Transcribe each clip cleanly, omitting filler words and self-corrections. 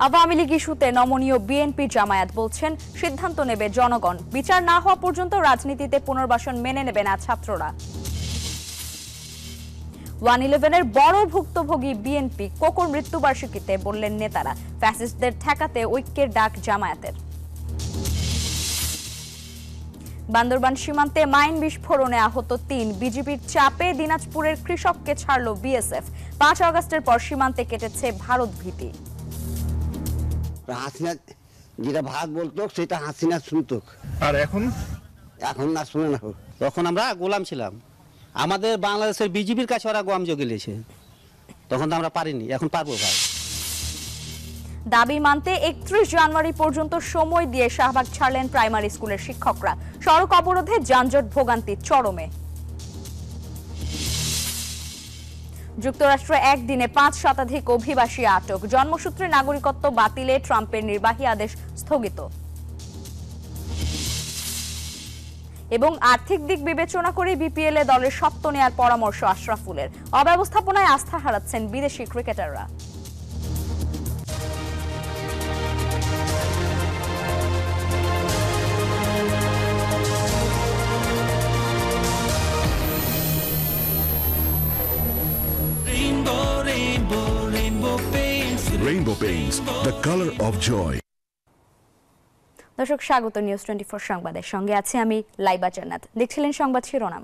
আওয়ামী লীগ ইস্যুতে নমনীয় বিএনপি জামায়াত বলছেন সিদ্ধান্ত নেবে জনগণ, বিচার না হওয়া পর্যন্ত রাজনীতিতে পুনর্বাসন মেনে নেবে না ছাত্ররা। 111-এর বড় ভুক্তভোগী বিএনপি, কোকোর মৃত্যুবার্ষিকীতে বললেন নেতারা ফ্যাসিস্টদের ঠেকাতে ঐক্যের ডাক জামায়াতের। বান্দরবান সীমান্তে মাইন বিস্ফোরণে আহত ৩, বিজিবির চাপে দিনাজপুরের কৃষককে ছাড়ল বিএসএফ। ৫ আগস্টের পর সীমান্তে কেটেছে ভারত ভীতি। হাসিনা যেটা ভাগ বলতো সেটা হাসিনা শুনতো, আর এখন না শুনে না। তখন আমরা গোলাম ছিলাম, আমাদের বাংলাদেশের বিজিবির কাছে ওরা গোলাম জগিয়েছে, তখন তো আমরা পারিনি, এখন পারবো ভাই। দাবি মানতে ৩১ জানুয়ারি পর্যন্ত সময় দিয়ে শাহবাগ ছাড়লেন প্রাইমারি স্কুলের শিক্ষকরা। সড়ক অবরোধে যানজট ভোগান্তি চরমে। যুক্তরাষ্ট্রে একদিনে ৫ শতাধিক অভিবাসী আটক। জন্মসূত্রে নাগরিকত্ব বাতিলে ট্রাম্পের নির্বাহী আদেশ স্থগিত। এবং আর্থিক দিক বিবেচনা করে বিপিএল এ দলের স্বত্ব নেয়ার পরামর্শ আশরাফুলের। অব্যবস্থাপনায় আস্থা হারাচ্ছেন বিদেশি ক্রিকেটাররা। Rainbow Paints, the color of joy. দর্শক, স্বাগত নিউজ 24 সংবাদের সঙ্গে আছি আমি লাইবা জান্নাত। দেখছিলেন সংবাদ শিরোনাম।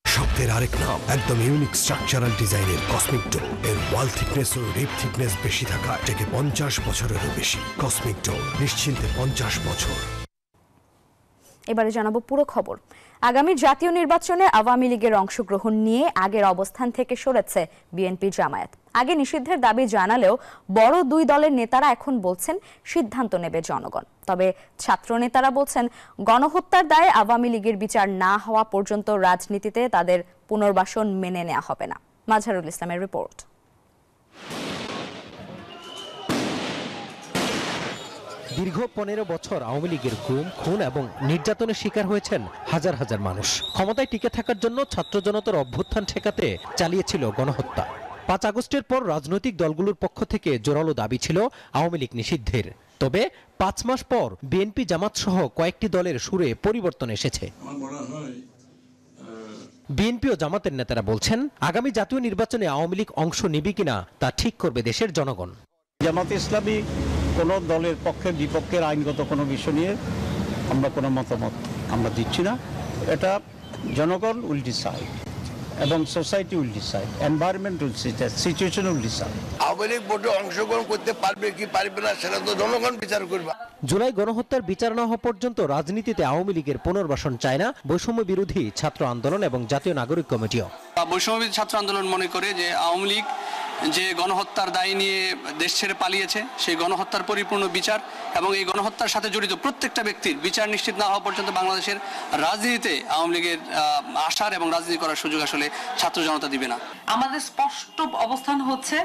শব্দের আরেক নাম, একদম ইউনিক স্ট্রাকচারাল ডিজাইনের কসমিক ডো। এর ওয়াল থিকনেস ও রিপ থিকনেস বেশি থাকায় থেকে 50 বছরেরও বেশি। কসমিক ডো, নিশ্চিন্তে 50 বছর। এবারে জানাবো পুরো খবর। আগামী জাতীয় নির্বাচনে আওয়ামী লীগের অংশগ্রহণ নিয়ে আগের অবস্থান থেকে সরেছে বিএনপি জামায়াত। আগে নিষিদ্ধের দাবি জানালেও বড় দুই দলের নেতারা এখন বলছেন সিদ্ধান্ত নেবে জনগণ। তবে ছাত্র নেতারা বলছেন গণহত্যার দায়ে আওয়ামী লীগের বিচার না হওয়া পর্যন্ত রাজনীতিতে তাদের পুনর্বাসন মেনে নেওয়া হবে না। মাজহারুল ইসলামের রিপোর্ট। দীর্ঘ ১৫ বছর আওয়ামী লীগের গুম, খুন এবং নির্যাতনের শিকার হয়েছেন হাজার হাজার মানুষ। ক্ষমতায় টিকে থাকার জন্য ছাত্র জনতার অভ্যুত্থান ঠেকাতে চালিয়েছিল গণহত্যা। ৫ আগস্টের পর রাজনৈতিক দলগুলোর পক্ষ থেকে জোরালো দাবি ছিল আওয়ামী লীগ নিষিদ্ধের। তবে ৫ মাস পর বিএনপি জামাত সহ কয়েকটি দলের সুরে পরিবর্তন এসেছে। বিএনপি ও জামাতের নেতারা বলছেন আগামী জাতীয় নির্বাচনে আওয়ামী লীগ অংশ নেবে কিনা তা ঠিক করবে দেশের জনগণ। জামাত ইসলামী কোনো দলের পক্ষে বিপক্ষের আইনগত কোনো বিষয় নিয়ে আমরা কোনো মতামত আমরা দিচ্ছি না। এটা জনগণ উইল ডিসাইড এবং society will decide, environment will decide, situation will decide. Awami League ভোটে অংশগ্রহণ করতে পারবে কি পারবে না সেটা তো জনগণ বিচার করবে। জুলাই গণহত্যার বিচার না হওয়া পর্যন্ত রাজনীতিতে আওয়ামী লীগের পুনর্বাসন চায় না বৈষম্য বিরোধী ছাত্র আন্দোলন এবং জাতীয় নাগরিক কমিটিও। বৈষম্য বিরোধী ছাত্র আন্দোলন মনে করে যে আওয়ামী লীগ যে গণহত্যার দায় নিয়ে দেশ ছেড়ে পালিয়েছে, সেই গণহত্যার পরিপূর্ণ বিচার এবং এই গণহত্যার সাথে জড়িত প্রত্যেকটা ব্যক্তির বিচার নিশ্চিত না হওয়া পর্যন্ত বাংলাদেশের রাজনীতিতে আওয়ামী লীগের আসার এবং রাজনীতি করার সুযোগ আসলে ছাত্র জনতা দিবে না। আমাদের স্পষ্ট অবস্থান হচ্ছে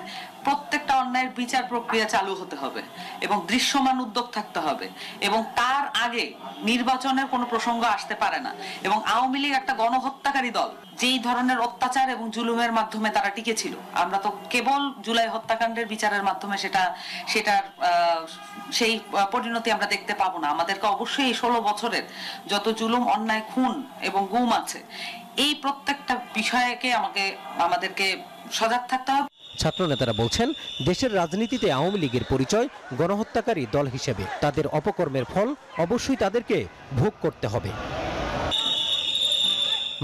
প্রত্যেকটা অন্যায়ের বিচার প্রক্রিয়া চালু হতে হবে এবং দৃশ্যমান উদ্যোগ থাকতে হবে এবং তার আগে নির্বাচনের কোনো প্রসঙ্গ আসতে পারে না। এবং আওয়ামী লীগ একটা গণহত্যাকারী দল, যেই ধরনের অত্যাচার এবং জুলুমের মাধ্যমে তারা টিকে ছিল, আমরা তো কেবল জুলাই হত্যাকাণ্ডের বিচারের মাধ্যমে সেটার সেই পরিণতি আমরা দেখতে পাবো না। আমাদেরকে অবশ্যই এই 16 বছরের যত জুলুম, অন্যায়, খুন এবং গুম আছে, এই প্রত্যেকটা বিষয়কে আমাদেরকে সজাগ থাকতে হবে। ছাত্র নেতারা বলছেন দেশের রাজনীতিতে আওয়ামী লীগের পরিচয় গণহত্যাকারী দল হিসেবে। তাদের অপকর্মের ফল অবশ্যই তাদেরকে ভোগ করতে হবে।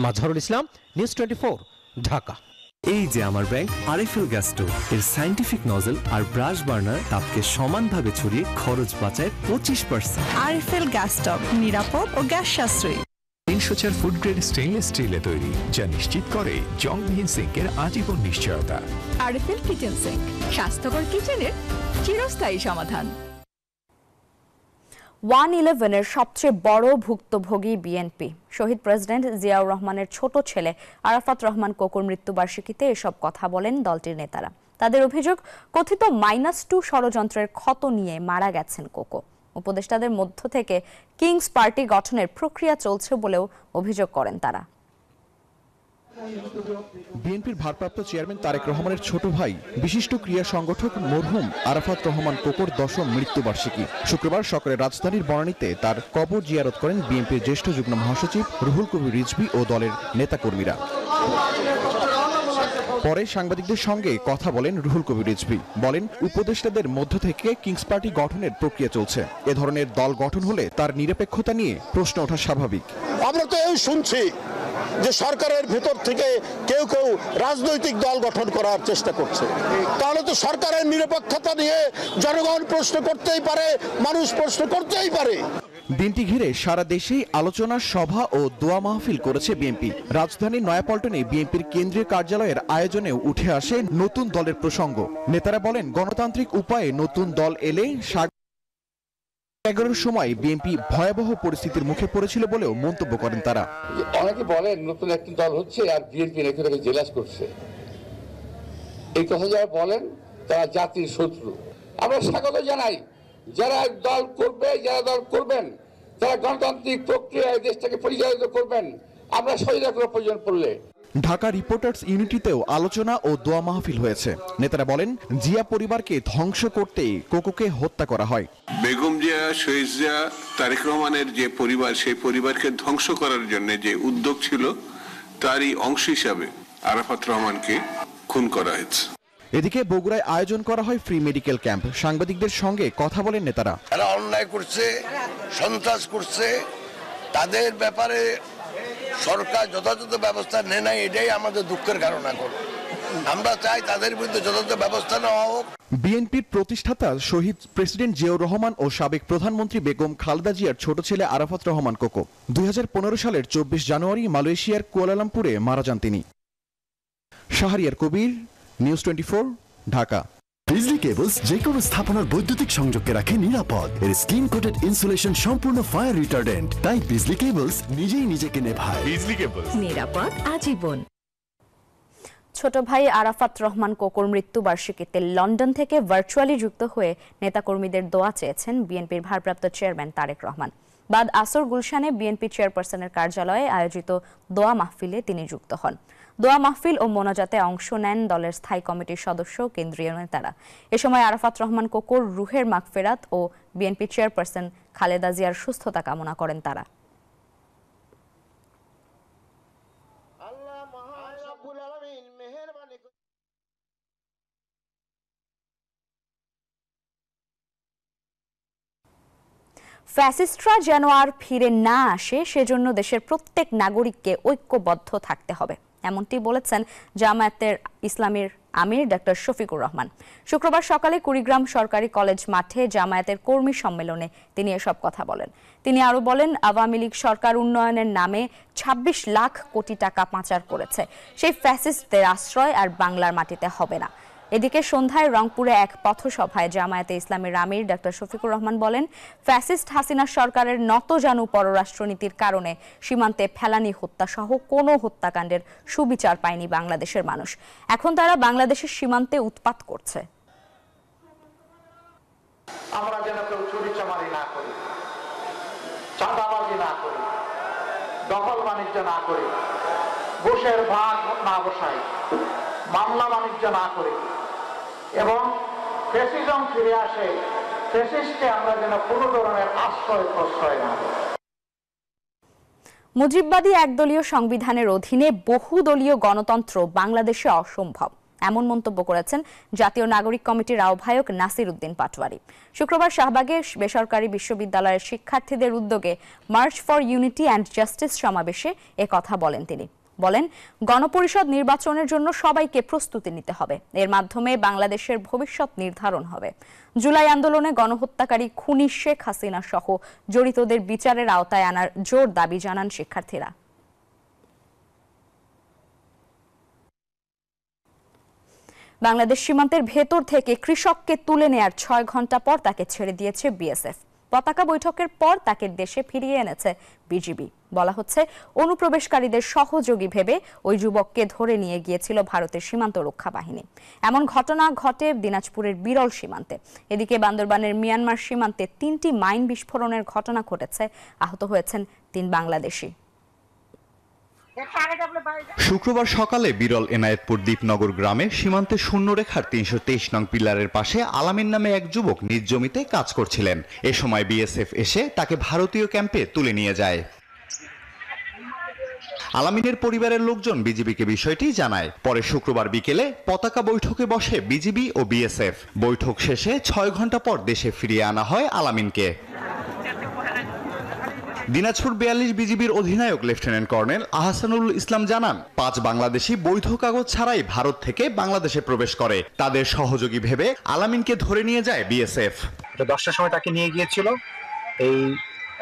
মাজহারুল ইসলাম, নিউজ 24, ঢাকা। এই যে আমার ব্যাংক আরএফএল গ্যাস স্টোভ, এর সায়েন্টিফিক নজল আর ব্রাশ বার্নার তাপকে সমানভাবে ছড়িয়ে খরচ বাঁচায় 25%। আরএফএল গ্যাস স্টোভ নিরাপদ ও গ্যাস সাশ্রয়ী। ৩০০ ফুড গ্রেড স্টেইনলেস স্টিলে তৈরি, যা নিশ্চিত করে জংবিহীন সিঙ্কের আজীবন নিশ্চয়তা। আরএফএল কিচেন সিঙ্ক, স্বাস্থ্যকর কিচেনের চিরস্থায়ী সমাধান। 111-এর সবচেয়ে বড় ভুক্তভোগী বিএনপি। শহীদ প্রেসিডেন্ট জিয়াউর রহমানের ছোট ছেলে আরাফাত রহমান কোকোর মৃত্যুবার্ষিকীতে এসব কথা বলেন দলটির নেতারা। তাদের অভিযোগ, কথিত -2 ষড়যন্ত্রের ক্ষত নিয়ে মারা গেছেন কোকো। উপদেষ্টাদের মধ্য থেকে কিংস পার্টি গঠনের প্রক্রিয়া চলছে বলেও অভিযোগ করেন তারা। বিএনপির ভারপ্রাপ্ত চেয়ারম্যান তারেক রহমানের ছোট ভাই বিশিষ্ট ক্রীড়া সংগঠক মরহুম আরাফাত রহমান কোকর 10ম মৃত্যুবার্ষিকী। শুক্রবার সকালে রাজধানীর বনানীতে তার কবর জিয়ারত করেন বিএনপির জ্যেষ্ঠ যুগ্ম মহাসচিব রুহুল কবির রিজভী ও দলের নেতাকর্মীরা। পরে সাংবাদিকদের সঙ্গে কথা বলেন রুহুল কবির রিজভী। বলেন, উপদেষ্টাদের মধ্য থেকে কিংস পার্টি গঠনের প্রক্রিয়া চলছে। এ ধরনের দল গঠন হলে তার নিরপেক্ষতা নিয়ে প্রশ্ন ওঠা স্বাভাবিক। আমরা তো এই শুনছি যে সরকারের ভেতর থেকে কেউ কেউ রাজনৈতিক দল গঠন করার চেষ্টা করছে। তাহলে তো সরকারের নিরপেক্ষতা নিয়ে জনগণ প্রশ্ন করতেই পারে, মানুষ প্রশ্ন করতেই পারে। দিনটি ঘিরে সারা দেশেই আলোচনা সভা ও দোয়া মাহফিল করেছে বিএনপি। রাজধানীর নয়াপল্টনে বিএনপির কেন্দ্রীয় কার্যালয়ের আয়োজনেও উঠে আসে নতুন দলের প্রসঙ্গ। নেতারা বলেন, গণতান্ত্রিক উপায়ে নতুন দল এলে 11 সময় বিএনপি ভয়াবহ পরিস্থিতির মুখে পড়েছিল বলেও মন্তব্য করেন তারা। অনেকে বলেন নতুন একটি দল হচ্ছে আর বিএনপি এখানে জেলাস করছে। এই কথা যারা বলেন তারা জাতির শত্রু। আমরা স্বাগত জানাই যারা দল করবে, যারা দল করবেন তারা গণতান্ত্রিক প্রক্রিয়ায় দেশটাকে পরিচালিত করবেন। আমরা সহায়তা করার প্রয়োজন পড়লে। ঢাকা রিপোর্টার্স ইউনিটিতেও আলোচনা ও দোয়া মাহফিল হয়েছে। নেতারা বলেন, জিয়া পরিবারকে ধ্বংস করতেই কোকোকে হত্যা করা হয়। বেগম জিয়া, শহীদ জিয়া, তারেক রহমানের যে পরিবার, সেই পরিবারকে ধ্বংস করার জন্য যে উদ্যোগ ছিল তারই অংশ হিসাবে আরাফাত রহমানকে খুন করা হয়েছে। এদিকে বগুড়ায় আয়োজন করা হয় ফ্রি মেডিকেল ক্যাম্প। সাংবাদিকদের সঙ্গে কথা বলেন নেতারা। তারা অন্যায় করছে, সন্ত্রাস করছে, তাদের ব্যাপারে সরকার যথাযথ ব্যবস্থা নেয় নাই, এটাই আমাদের দুঃখের কারণ। এখন আমরা চাই তাদের বিরুদ্ধে যথাযথ ব্যবস্থা নেওয়া হোক। বিএনপির প্রতিষ্ঠাতা শহীদ প্রেসিডেন্ট জিয়াউর রহমান ও সাবেক প্রধানমন্ত্রী বেগম খালেদা জিয়ার ছোট ছেলে আরাফাত রহমান কোকো 2015 সালের 24 জানুয়ারি মালয়েশিয়ার কুয়ালালামপুরে মারা যান তিনি। শাহরিয়ার কবির, নিউজ 24, ঢাকা। বিজলি কেবলস যে কোনো স্থাপনার বৈদ্যুতিক সংযোগকে রাখে নিরাপদ। এর স্কিন কোটেড ইনসুলেশন সম্পূর্ণ ফায়ার রিটার্ডেন্ট, তাই বিজলি কেবলস নিজেই নিজেকে নেভায়। বিজলি কেবলস, নিরাপদ আজীবন। ছোট ভাই আরাফাত রহমান কোকোর মৃত্যুবার্ষিকীতে লন্ডন থেকে ভার্চুয়ালি যুক্ত হয়ে নেতাকর্মীদের দোয়া চেয়েছেন বিএনপির ভারপ্রাপ্ত চেয়ারম্যান তারেক রহমান। বাদ আসর গুলশানে বিএনপি চেয়ারপারসনের কার্যালয়ে আয়োজিত দোয়া মাহফিলে তিনি যুক্ত হন। দোয়া মাহফিল ও মোনাজাতে অংশ নেন দলের স্থায়ী কমিটির সদস্য, কেন্দ্রীয় নেতারা। এ সময় আরাফাত রহমান কোকোর রুহের মাগফিরাত ও বিএনপি চেয়ারপারসন খালেদা জিয়ার সুস্থতা কামনা করেন তারা। ফ্যাসিস্টরা যেন আর ফিরে না আসে, সেজন্য দেশের প্রত্যেক নাগরিককে ঐক্যবদ্ধ থাকতে হবে, এমনটি বলেছেন জামায়াতের ইসলামীর আমির ডক্টর শফিকুর রহমান। শুক্রবার সকালে কুড়িগ্রাম সরকারি কলেজ মাঠে জামায়াতের কর্মী সম্মেলনে তিনি এসব কথা বলেন। তিনি আরো বলেন, আওয়ামী লীগ সরকার উন্নয়নের নামে 26 লাখ কোটি টাকা পাচার করেছে। সেই ফ্যাসিস্টদের আশ্রয় আর বাংলার মাটিতে হবে না। এদিকে সন্ধ্যায় রংপুরে এক পথসভায় জামায়াতে ইসলামীর আমির ডক্টর শফিকুর রহমান বলেন, ফ্যাসিস্ট হাসিনা সরকারের নতজানু পররাষ্ট্রনীতির কারণে সীমান্তে ফেলানি হত্যা সহ কোনো হত্যাকাণ্ডের সুবিচার পায়নি বাংলাদেশের মানুষ। এখন তারা বাংলাদেশের সীমান্তে উৎপাত করছে। আমরা যেন কেউ চুরিচামারি না করি, চাঁদাবাজি না করি, দখল বাণিজ্য না করি, ঘুষের ভাগ না বসাই, মামলা বাণিজ্য না করি এবং ফ্যাসিজম ফিরে আসে, ফ্যাসিস্টকে আমরা যেন কোনো ধরনের আশ্রয় প্রশ্রয় না দিই। মুজিববাদী একদলীয় সংবিধানের অধীনে বহুদলীয় গণতন্ত্র বাংলাদেশে অসম্ভব, এমন মন্তব্য করেছেন জাতীয় নাগরিক কমিটির আহ্বায়ক নাসির উদ্দিন পাটোয়ারি। শুক্রবার শাহবাগে বেসরকারি বিশ্ববিদ্যালয়ের শিক্ষার্থীদের উদ্যোগে March for unity and justice সমাবেশে একথা বলেন তিনি। বলেন, গণপরিষদ নির্বাচনের জন্য সবাইকে প্রস্তুতি নিতে হবে, এর মাধ্যমে বাংলাদেশের ভবিষ্যৎ নির্ধারণ হবে। জুলাই আন্দোলনে গণহত্যাকারী খুনি শেখ হাসিনা সহ জড়িতদের বিচারের আওতায় আনার জোর দাবি জানান শিক্ষার্থীরা। বাংলাদেশ সীমান্তের ভেতর থেকে কৃষককে তুলে নেয়ার 6 ঘন্টা পর তাকে ছেড়ে দিয়েছে বিএসএফ। পতাকা বৈঠকের পর তাকে দেশে ফিরিয়ে এনেছে বিজিবি। বলা হচ্ছে, অনুপ্রবেশকারীদের সহযোগী ভেবে ওই যুবককে ধরে নিয়ে গিয়েছিল ভারতের সীমান্ত রক্ষা বাহিনী। এমন ঘটনা ঘটে দিনাজপুরের বিরল সীমান্তে। এদিকে বান্দরবানের মিয়ানমার সীমান্তে 3টি মাইন বিস্ফোরণের ঘটনা ঘটেছে, আহত হয়েছেন 3 বাংলাদেশি। শুক্রবার সকালে বিরল এনায়েতপুর দ্বীপনগর গ্রামে সীমান্তে শূন্যরেখার ৩২৩ নং পিলারের পাশে আলামিন নামে এক যুবক নিজ জমিতে কাজ করছিলেন। এ সময় বিএসএফ এসে তাকে ভারতীয় ক্যাম্পে তুলে নিয়ে যায়। আলামিনের পরিবারের লোকজন বিজিবিকে বিষয়টি জানায়। পরে শুক্রবার বিকেলে পতাকা বৈঠকে বসে বিজিবি ও বিএসএফ। বৈঠক শেষে ৬ ঘন্টা পর দেশে ফিরিয়ে আনা হয় আলামিনকে। দিনাজপুর ৪২ বিজিবির অধিনায়ক লেফটেন্যান্ট কর্নেল আহসানুল ইসলাম জানান, ৫ বাংলাদেশি বৈধ কাগজ ছাড়াই ভারত থেকে বাংলাদেশে প্রবেশ করে। তাদের সহযোগী ভেবে আলামিনকে ধরে নিয়ে যায় বিএসএফ। 10টার সময় তাকে নিয়ে গিয়েছিল।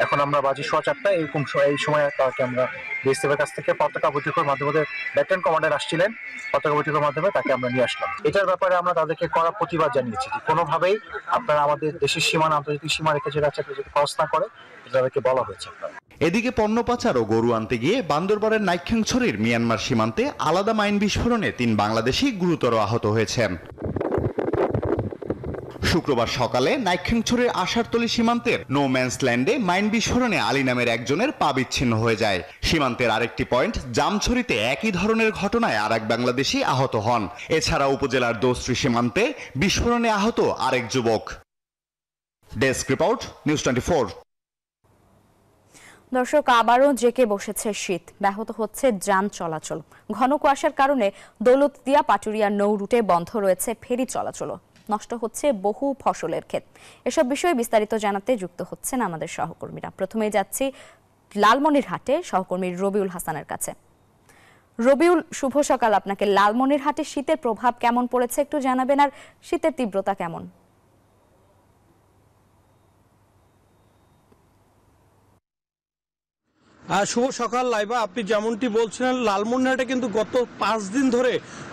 এখন আমরা বাজে 4:15 এরকম এই সময় তাকে আমরা বিএসএফ এর কাছ থেকে পতাকা বৈঠকের মাধ্যমে লেফটেন্যান্ট কমান্ডার আসছিলেন, পতাকা বৈঠকের মাধ্যমে তাকে আমরা নিয়ে আসলাম। এটার ব্যাপারে আমরা তাদেরকে কড়া প্রতিবাদ জানিয়েছি যে কোনোভাবেই আপনারা আমাদের দেশের সীমানা, আন্তর্জাতিক সীমা রেখে যে রাজ্যে যদি ক্রস না করে, এটা তাদেরকে বলা হয়েছে। এদিকে পণ্য পাচার ও গরু আনতে গিয়ে বান্দরবানের নাইক্ষ্যংছড়ির মিয়ানমার সীমান্তে আলাদা মাইন বিস্ফোরণে 3 বাংলাদেশি গুরুতর আহত হয়েছেন। শুক্রবার সকালে নাইক্ষ্যংছড়ির আশারতলী সীমান্তের নো ম্যানস ল্যান্ডে মাইন বিস্ফোরণে আলী নামের একজনের পা বিচ্ছিন্ন হয়ে যায়। সীমান্তের আরেকটি পয়েন্ট জামছড়িতে একই ধরনের ঘটনায় আরেক বাংলাদেশি আহত হন। এছাড়া উপজেলার দোস্ত্রী সীমান্তে বিস্ফোরণে আহত আরেক যুবক। Desk report, news 24। দর্শক, আবারও জেঁকে বসেছে শীত, ব্যাহত হচ্ছে যান চলাচল। ঘন কুয়াশার কারণে দৌলতদিয়া পাটুরিয়া নৌ রুটে বন্ধ রয়েছে ফেরি চলাচল। নষ্ট হচ্ছে বহু ফসলের ক্ষেত। এসব বিষয়ে বিস্তারিত জানাতে যুক্ত হচ্ছেন আমাদের সহকর্মীরা। প্রথমেই যাচ্ছি লালমনিরহাটে সহকর্মী রবিউল হাসানের কাছে। রবিউল, শুভ সকাল আপনাকে। লালমনিরহাটে শীতের প্রভাব কেমন পড়েছে একটু জানাবেন, আর শীতের তীব্রতা কেমন? শুভ সকাল লাইবা। আপনি যেমনটি বলছিলেন, লালমনিরহাটে কিন্তু গত 5 দিন ধরে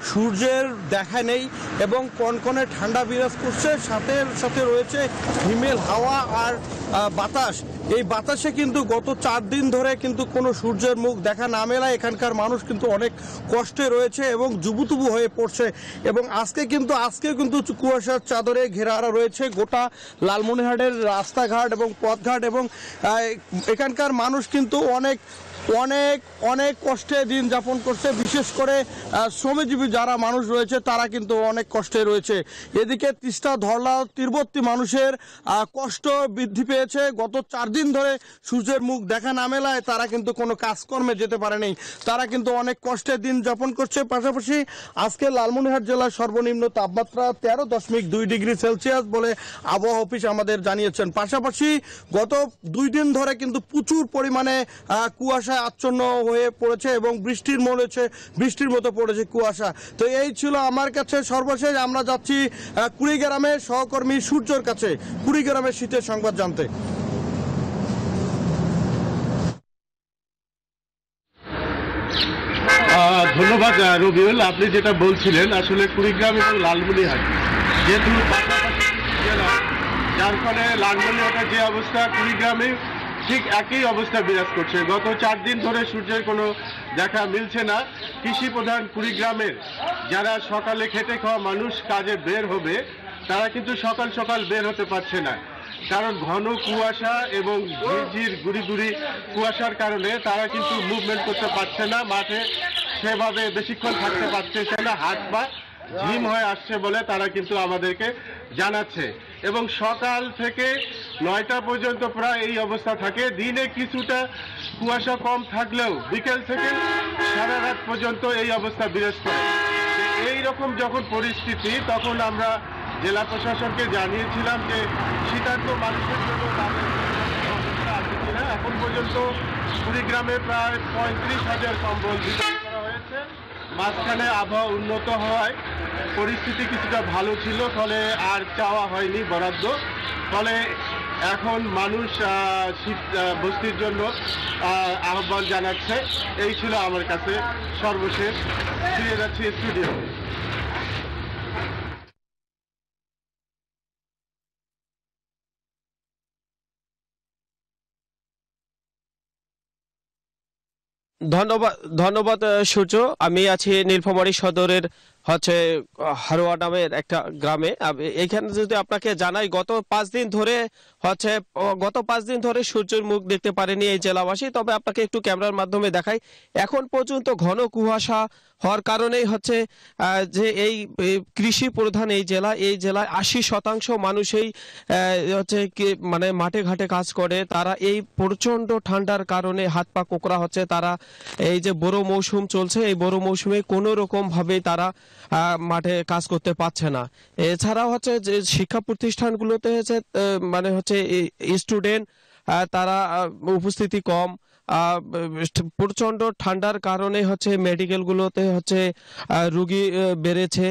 সূর্যের দেখা নেই এবং কনকনে ঠান্ডা বিরাজ করছে। সাথে সাথে রয়েছে হিমেল হাওয়া আর বাতাস। এই বাতাসে কিন্তু গত 4 দিন ধরে কিন্তু কোনো সূর্যের মুখ দেখা না মেলায় এখানকার মানুষ কিন্তু অনেক কষ্টে রয়েছে এবং জুবুতুবু হয়ে পড়ছে। এবং আজকেও কিন্তু কুয়াশার চাদরে ঘেরা রয়েছে গোটা লালমনিরহাটের রাস্তাঘাট এবং পথঘাট। এবং এখানকার মানুষ কিন্তু অনেক কষ্টে দিন যাপন করছে। বিশেষ করে শ্রমজীবী যারা মানুষ রয়েছে তারা কিন্তু অনেক কষ্টে রয়েছে। এদিকে তিস্তা ধরলা তীরবর্তী মানুষের কষ্ট বৃদ্ধি পেয়েছে। গত 4 দিন ধরে সূর্যের মুখ দেখা না মেলায় তারা কিন্তু কোনো কাজকর্মে যেতে পারেনি। তারা কিন্তু অনেক কষ্টে দিন যাপন করছে। পাশাপাশি আজকে লালমনিরহাট জেলার সর্বনিম্ন তাপমাত্রা 13.2 ডিগ্রি সেলসিয়াস বলে আবহাওয়া অফিস আমাদের জানিয়েছেন। পাশাপাশি গত 2 দিন ধরে কিন্তু প্রচুর পরিমাণে কুয়াশা আচ্ছন্ন হয়ে পড়েছে এবং বৃষ্টির মতো পড়েছে কুয়াশা। তো এই ছিল আমার কাছে সর্বশেষ। আমরা যাচ্ছি কুড়িগ্রামে সহকর্মী সূর্যর কাছে কুড়িগ্রামের শীতের সংবাদ জানতে। ধন্যবাদ রবিউল। আপনি যেটা বলছিলেন, আসলে কুড়িগ্রাম এবং লালমনিরহাট যেহেতু পাশাপাশি জেলা, যার ফলে লালমনিরহাটের যে অবস্থা কুড়িগ্রামে ঠিক একই অবস্থা বিরাজ করছে। গত 4 দিন ধরে সূর্যের কোনো দেখা মিলছে না। কৃষি প্রধান কুড়িগ্রামের যারা সকালে খেটে খাওয়া মানুষ কাজে বের হবে, তারা কিন্তু সকাল সকাল বের হতে পারছে না, কারণ ঘন কুয়াশা এবং ঝিরঝির গুড়ি কুয়াশার কারণে তারা কিন্তু মুভমেন্ট করতে পারছে না, মাঠে সেভাবে বেশিক্ষণ থাকতে পারছে না, হাত পা ঝিম হয়ে আসছে বলে তারা কিন্তু আমাদেরকে জানাচ্ছে। এবং সকাল থেকে 9টা পর্যন্ত প্রায় এই অবস্থা থাকে। দিনে কিছুটা কুয়াশা কম থাকলেও বিকেল থেকে সারা রাত পর্যন্ত এই অবস্থা বিরাজ করে। এই রকম যখন পরিস্থিতি, তখন আমরা জেলা প্রশাসনকে জানিয়েছিলাম যে শীতার্ত মানুষের জন্য তাদের আছে কিনা। এখন পর্যন্ত কুড়িগ্রামে প্রায় 35,000 কম্বল বিতরণ করা হয়েছে। মাঝখানে আবহাওয়া উন্নত হওয়ায় পরিস্থিতি কিছুটা ভালো ছিল, ফলে আর চাওয়া হয়নি বরাদ্দ। ফলে এখন মানুষ শীত বস্তির জন্য আহ্বান জানাচ্ছে। এই ছিল আমার কাছে সর্বশেষ। ফিরে যাচ্ছি স্টুডিও। ধন্যবাদ সূর্য। আমি আছি নীলফামারী সদরের হচ্ছে হারোয়া নামের একটা গ্রামে। এখানে যদি আপনাকে জানাই গত 5 দিন ধরে সূর্যের মুখ দেখতে পারেনি এই জেলাবাসী। তবে আপনাকে একটু ক্যামেরার মাধ্যমে দেখাই, এখন পর্যন্ত ঘন কুয়াশা হওয়ার কারণেই হচ্ছে যে এই কৃষি প্রধান এই জেলায় 80% মানুষই হচ্ছে মানে মাঠে ঘাটে কাজ করে। তারা এই প্রচন্ড ঠান্ডার কারণে হাত পা কোকড়া হচ্ছে। তারা এই যে বড় মৌসুম চলছে, এই বড় মৌসুমে কোনো রকম ভাবে তারা মাঠে কাজ করতে পারছে না। এছাড়াও হচ্ছে যে শিক্ষা প্রতিষ্ঠানগুলোতে হচ্ছে মানে হচ্ছে স্টুডেন্ট তারা উপস্থিতি কম। প্রচন্ড ঠান্ডার কারণে হচ্ছে মেডিকেলগুলোতে হচ্ছে রোগী বেড়েছে।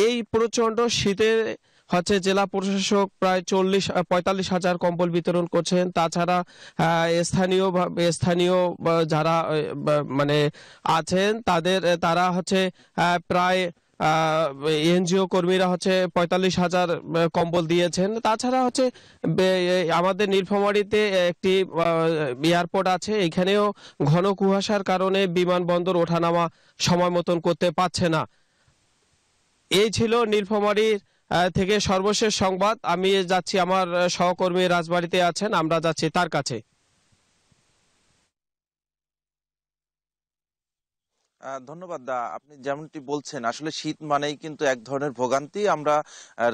এই প্রচন্ড শীতে হচ্ছে জেলা প্রশাসক প্রায় 45 হাজার কম্বল বিতরণ করছেন। তাছাড়া স্থানীয় যারা মানে আছেন তারা হচ্ছে প্রায় এনজিও কর্মীরা হচ্ছে 45 হাজার কম্বল দিয়েছেন। তাছাড়া হচ্ছে আমাদের নীলফামারীতে একটি এয়ারপোর্ট আছে, এখানেও ঘন কুয়াশার কারণে বিমানবন্দর ওঠানামা সময় মতন করতে পারছে না। এই ছিল নীলফামারীর থেকে সর্বশেষ সংবাদ। আমি যাচ্ছি, আমার সহকর্মী রাজবাড়িতে আছেন, আমরা যাচ্ছি তার কাছে। ধন্যবাদ দা। আপনি যেমনটি বলছেন, আসলে শীত মানেই কিন্তু এক ধরনের ভোগান্তি। আমরা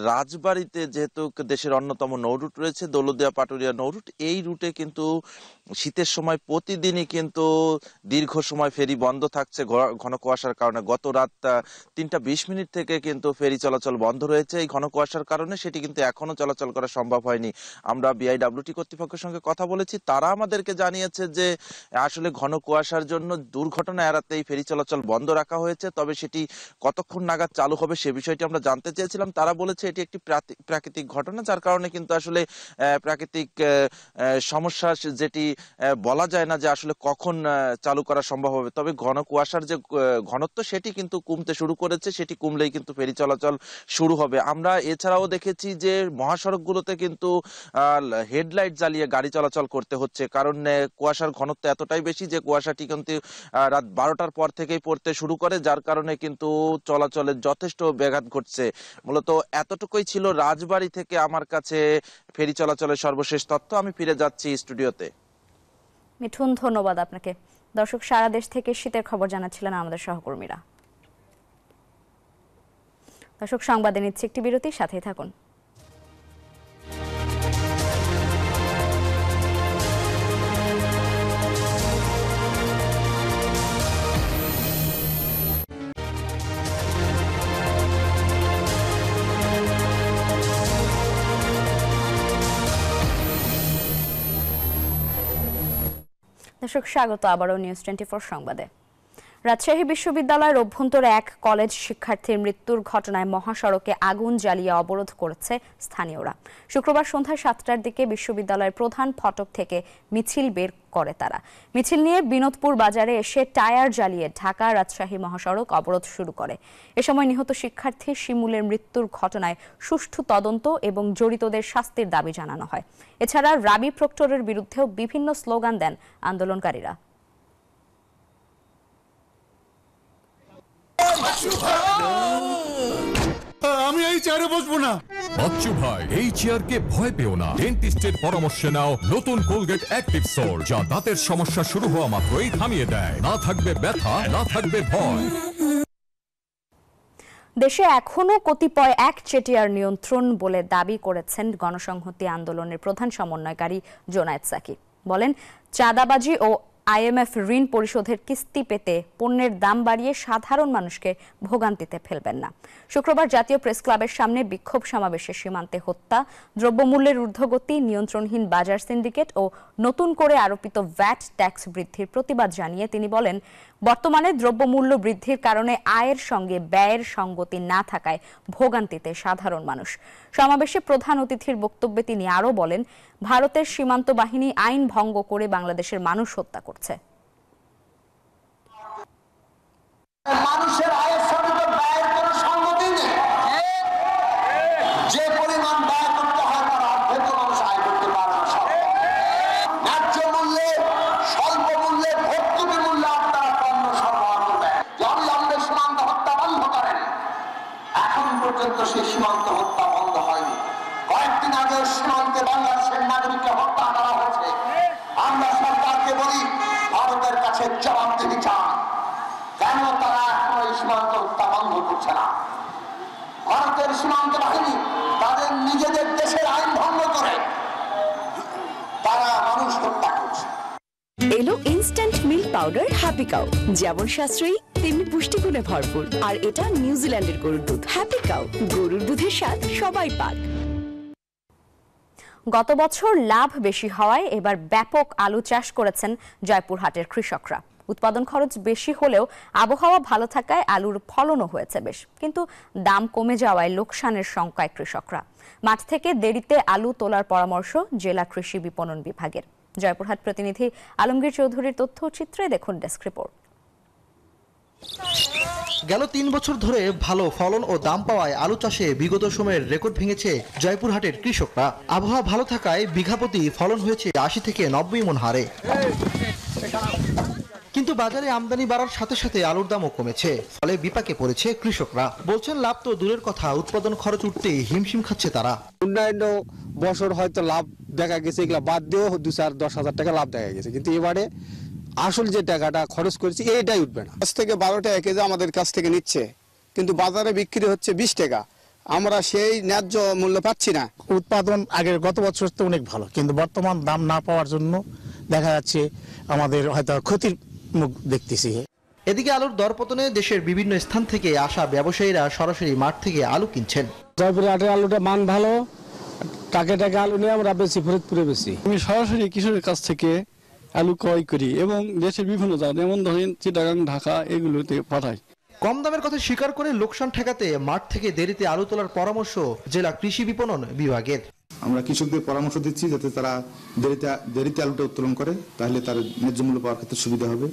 রাজবাড়িতে, যেহেতু দেশের অন্যতম নৌরুট রয়েছে দৌলতদিয়া পাটুরিয়া নৌরুট, এই রুটে কিন্তু শীতের সময় প্রতিদিনই কিন্তু দীর্ঘ সময় ফেরি বন্ধ থাকছে ঘন কুয়াশার কারণে। গত রাত 3টা 20 মিনিট থেকে কিন্তু ফেরি চলাচল বন্ধ রয়েছে এই ঘন কুয়াশার কারণে। সেটি কিন্তু এখনো চলাচল করা সম্ভব হয়নি। আমরা বিআইডব্লিউটি কর্তৃপক্ষের সঙ্গে কথা বলেছি, তারা আমাদেরকে জানিয়েছে যে আসলে ঘন কুয়াশার জন্য দুর্ঘটনা এড়াতে এই ফেরি চলাচল বন্ধ রাখা হয়েছে। তবে সেটি কতক্ষণ নাগাদ চালু হবে সে বিষয়টি আমরা জানতে চেয়েছিলাম। তারা বলেছে এটি একটি প্রাকৃতিক ঘটনা, যার কারণে কিন্তু আসলে প্রাকৃতিক সমস্যা যেটি বলা যায় না যে আসলে কখন চালু করা সম্ভব হবে। তবে ঘন কুয়াশার যে ঘনত্ব সেটি কিন্তু কমতে শুরু করেছে, সেটি কমলেই কিন্তু ফেরি চলাচল শুরু হবে। আমরা এছাড়াও দেখেছি যে মহাসড়কগুলোতে কিন্তু হেডলাইট জ্বালিয়ে গাড়ি চলাচল করতে হচ্ছে, কারণ কুয়াশার ঘনত্ব এতটাই বেশি যে কুয়াশাটি কিন্তু রাত 12টার পর থেকেই পড়তে শুরু করে, যার কারণে কিন্তু চলাচলের যথেষ্ট ব্যাঘাত ঘটছে। মূলত এতটুকুই ছিল রাজবাড়ি থেকে আমার কাছে ফেরি চলাচলের সর্বশেষ তথ্য। আমি ফিরে যাচ্ছি স্টুডিওতে। মিঠুন, ধন্যবাদ আপনাকে। দর্শক, সারা দেশ থেকে শীতের খবর জানাচ্ছিলেন আমাদের সহকর্মীরা। দর্শক, সংবাদে নিচ্ছে একটি বিরতি, সাথেই থাকুন। দর্শক, স্বাগত আবারও নিউজ 24 সংবাদে। রাজশাহী বিশ্ববিদ্যালয়ের অভ্যন্তরে এক কলেজ শিক্ষার্থীর মৃত্যুর ঘটনায় মহাসড়কে আগুন জ্বালিয়ে অবরোধ করেছে স্থানীয়রা। শুক্রবার সন্ধ্যা 7টার দিকে বিশ্ববিদ্যালয়ের প্রধান ফটক থেকে মিছিল বের করে তারা। মিছিল নিয়ে বিনোদপুর বাজারে এসে টায়ার জ্বালিয়ে ঢাকা রাজশাহী মহাসড়ক অবরোধ শুরু করে। এ সময় নিহত শিক্ষার্থী শিমুলের মৃত্যুর ঘটনায় সুষ্ঠু তদন্ত এবং জড়িতদের শাস্তির দাবি জানানো হয়। এছাড়া রাবি প্রক্টরের বিরুদ্ধেও বিভিন্ন স্লোগান দেন আন্দোলনকারীরা। আমি এই চেয়ারে বসবো না। বাচ্চু ভাই, এই চেয়ারকে ভয় পেও না। ডেন্টিস্টের পরামর্শে নাও নতুন কোলগেট অ্যাক্টিভ সোল, যা দাঁতের সমস্যা শুরু হওয়া মাত্রই থামিয়ে দেয়। না থাকবে ব্যথা, না থাকবে ভয়। দেশে এখনো কতিপয় একচেটিয়ার নিয়ন্ত্রণ বলে দাবি করেছেন গণসংহতি আন্দোলনের প্রধান সমন্বয়কারী জোনায়েদ সাকি। বলেন, চাঁদাবাজি ও আইএমএফ ঋণ পরিশোধের কিস্তি পেতে পণ্যের দাম বাড়িয়ে সাধারণ মানুষকে ভোগান্তিতে ফেলবেন না। শুক্রবার জাতীয় প্রেস ক্লাবের সামনে বিক্ষোভ সমাবেশে সীমান্তে হত্যা, দ্রব্যমূল্যের ঊর্ধ্বগতি, নিয়ন্ত্রণহীন বাজার সিন্ডিকেট ও নতুন করে আরোপিত ভ্যাট ট্যাক্স বৃদ্ধির প্রতিবাদ জানিয়ে তিনি বলেন, বর্তমানে দ্রব্যমূল্য বৃদ্ধির কারণে আয়ের সঙ্গে ব্যয়ের সঙ্গতি না থাকায় ভোগান্তিতে সাধারণ মানুষ। সমাবেশে প্রধান অতিথির বক্তব্যে তিনি আরও বলেন, ভারতের সীমান্ত বাহিনী আইন ভঙ্গ করে বাংলাদেশের মানুষ হত্যা করছে। মানুষের আয়ের সঙ্গে ব্যয়ের কোনো সঙ্গতি নেই। যে পরিমাণ ব্যয় করতে হয় তার অর্ধেক মানুষ আয় করতে পারে না। ন্যায্য মূল্যে, স্বল্প মূল্যে, ভর্তুকি মূল্যে আপনারা পণ্য সরবরাহ করবেন। অবিলম্বে পর্যন্ত সেই সীমান্ত হত্যা বন্ধ হয়নি। কয়েকদিন আগে সীমান্তে বাংলাদেশের নাগরিককে হত্যা করা হয়েছে। আমরা সরকারকে বলি, ভারতের কাছে জবাবদিহি চান, কেন তারা এখন এই সীমান্ত হত্যা বন্ধ করছে না? ভারতের সীমান্ত বাহিনী তাদের নিজেদের দেশের আইন ভঙ্গ করে তারা মানুষ হত্যা করছে। এলো instant milk powder happy cow, যেমন সাশ্রয়ী তেমনি পুষ্টিগুণে ভরপুর। আর এটা নিউজিল্যান্ডের গরুর দুধ। হ্যাপি কাউ, গরুর দুধের স্বাদ সবাই পাক। গত বছর লাভ বেশি হওয়ায় এবার ব্যাপক আলু চাষ করেছেন জয়পুরহাটের কৃষকরা। উৎপাদন খরচ বেশি হলেও আবহাওয়া ভালো থাকায় আলুর ফলনও হয়েছে বেশ, কিন্তু দাম কমে যাওয়ায় লোকসানের শঙ্কায় কৃষকরা। মাঠ থেকে দেরিতে আলু তোলার পরামর্শ জেলা কৃষি বিপণন বিভাগের। জয়পুরহাট প্রতিনিধি আলমগীর চৌধুরীর তথ্যচিত্রে দেখুন ডেস্ক রিপোর্ট। গেল ৩ বছর ধরে ভালো ফলন ও দাম পাওয়ায় আলু চাষে বিগত সময়ের রেকর্ড ভেঙেছে জয়পুরহাটের কৃষকরা। আবহাওয়া ভালো থাকায় বিঘাপ্রতি ফলন হয়েছে ৮০ থেকে ৯০ মণ হারে। কিন্তু বাজারে আমদানি বাড়ার সাথে সাথে আলুর দামও কমেছে, ফলে বিপাকে পড়েছে কৃষকরা। বলছেন লাভ তো দূরের কথা, উৎপাদন খরচ উঠতে হিমশিম খাচ্ছে তারা। অন্যান্য বছর হয়তো লাভ দেখা গেছে, এগুলা বাদ দিয়েও ২-১০ হাজার টাকা লাভ দেখা গেছে, কিন্তু এবারে আসল যে টাকাটা খরচ করেছি এইটাই উঠবে না। 10 থেকে 12 টাকা কেজি আমাদের কাছ থেকে নিচ্ছে, কিন্তু বাজারে বিক্রি হচ্ছে 20 টাকা। আমরা সেই ন্যায্য মূল্য পাচ্ছি না। উৎপাদন আগের গত বছর তো অনেক ভালো, কিন্তু বর্তমান দাম না পাওয়ার জন্য দেখা যাচ্ছে আমাদের হয়তো ক্ষতির মুখ দেখতেছি। এদিকে আলুর দরপতনে দেশের বিভিন্ন স্থান থেকে আসা ব্যবসায়ীরা সরাসরি মাঠ থেকে আলু কিনছেন। জয়পুরহাটের আলুটা মান ভালো, টাকে আলু নিয়ে আমরা বেশি ফরিদপুরে বেশি। আমি সরাসরি কৃষকের কাছ থেকে আলু ক্রয় করি এবং দেশের বিভিন্ন জাত, যেমন ধরেন চিটাগাং, ঢাকা, এগুলোতে পাঠাই। কম দামের কথা স্বীকার করে লোকসান ঠেকাতে মাঠ থেকে দেরিতে আলু তোলার পরামর্শ জেলা কৃষি বিপণন বিভাগের। আমরা কৃষকদের পরামর্শ দিচ্ছি যাতে তারা দেরিতে আলুটা উত্তোলন করে, তাহলে তার ন্যায্য মূল্য পাওয়ার ক্ষেত্রে সুবিধা হবে।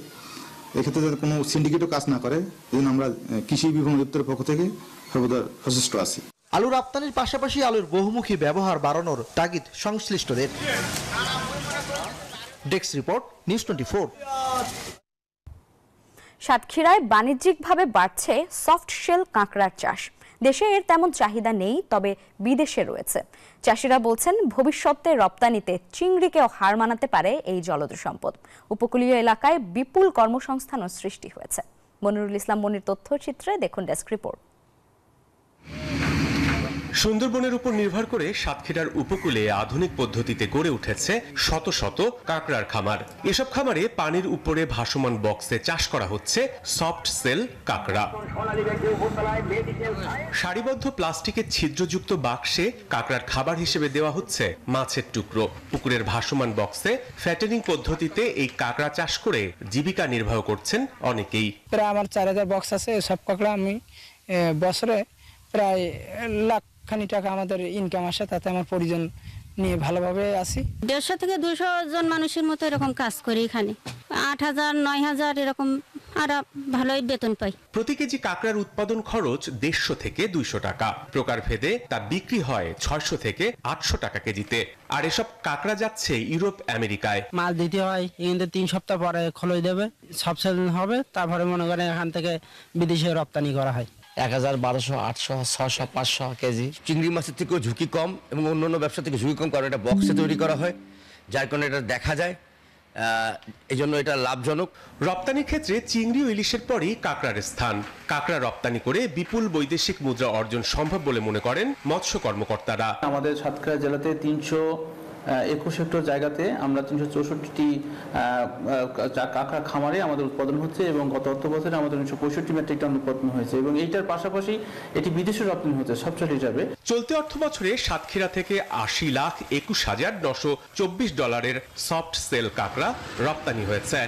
এক্ষেত্রে যাতে কোনো সিন্ডিকেটও কাজ না করে, এই জন্য আমরা কৃষি বিপণন দপ্তরের পক্ষ থেকে সর্বদা সচেষ্ট আছি। আলু রপ্তানির পাশাপাশি আলুর বহুমুখী ব্যবহার বাড়ানোর তাগিদ সংশ্লিষ্টদের। Desk report, news 24। সাতক্ষীরায় বাণিজ্যিকভাবে বাড়ছে সফট শেল কাঁকড়ার চাষ। দেশে এর তেমন চাহিদা নেই, তবে বিদেশে রয়েছে। চাষিরা বলছেন ভবিষ্যতে রপ্তানিতে চিংড়িকেও হার মানাতে পারে এই জলজ সম্পদ। উপকূলীয় এলাকায় বিপুল কর্মসংস্থানও সৃষ্টি হয়েছে। মনিরুল ইসলাম মনির তথ্যচিত্রে দেখুন ডেস্ক রিপোর্ট। সুন্দরবনের উপর নির্ভর করে সাতক্ষীরার উপকূলে আধুনিক পদ্ধতিতে গড়ে উঠেছে শত শত কাঁকড়ার খামার। এসব খামারে পানির উপরে ভাসমান বক্সে চাষ করা হচ্ছে সফট সেল কাঁকড়া। সারিবদ্ধ প্লাস্টিকের ছিদ্রযুক্ত বাক্সে কাঁকড়ার খাবার হিসেবে দেওয়া হচ্ছে মাছের টুকরো। পুকুরের ভাসমান বক্সে ফ্যাটেনিং পদ্ধতিতে এই কাঁকড়া চাষ করে জীবিকা নির্বাহ করছেন অনেকেই। প্রায় আমার 4000 বক্স আছে। সব কাঁকড়া আমি বছরে প্রায় লাখখানি টাকা আমাদের ইনকাম আসে, তাতে আমার পরিজন নিয়ে ভালোভাবে আছি। 150 থেকে 200 জন মানুষের মতো এরকম কাজ করি এখানে। 8000, 9000 এরকম আর ভালোই বেতন পাই। প্রতি কেজি কাঁকড়ার উৎপাদন খরচ 150 থেকে 200 টাকা। প্রকারভেদে তা বিক্রি হয় 600 থেকে 800 টাকা কেজিতে। আর এসব কাঁকড়া যাচ্ছে ইউরোপ, আমেরিকায়। মাল দিতে হয়, কিন্তু 3 সপ্তাহ পরে খোলই দেবে, সব সেল হবে, তারপরে মনে করেন এখান থেকে বিদেশে রপ্তানি করা হয়। 1000, 1200, 800, 600, 500 কেজি। চিংড়ি মাছের থেকেও ঝুঁকি কম এবং অন্যান্য ব্যবসা থেকে ঝুঁকি কম, কারণ এটা বক্সে তৈরি করা হয়, যার কারণে এটা দেখা যায়, এই জন্য এটা লাভজনক। রপ্তানির ক্ষেত্রে চিংড়ি ও ইলিশের পরই কাঁকড়ার স্থান। কাঁকড়া রপ্তানি করে বিপুল বৈদেশিক মুদ্রা অর্জন সম্ভব বলে মনে করেন মৎস্য কর্মকর্তারা। আমাদের সাতক্ষীরা জেলাতে 321 হেক্টর জায়গাতে আমরা 364টি কাঁকড়া খামারে আমাদের উৎপাদন হচ্ছে এবং গত অর্থ বছরে আমাদের 165 মেট্রিক টন উৎপাদন হয়েছে এবং এইটার পাশাপাশি এটি বিদেশে রপ্তানি হচ্ছে সবচেয়ে হিসাবে। চলতি অর্থ বছরে সাতক্ষীরা থেকে 80,21,924 ডলারের সফট সেল কাঁকড়া রপ্তানি হয়েছে।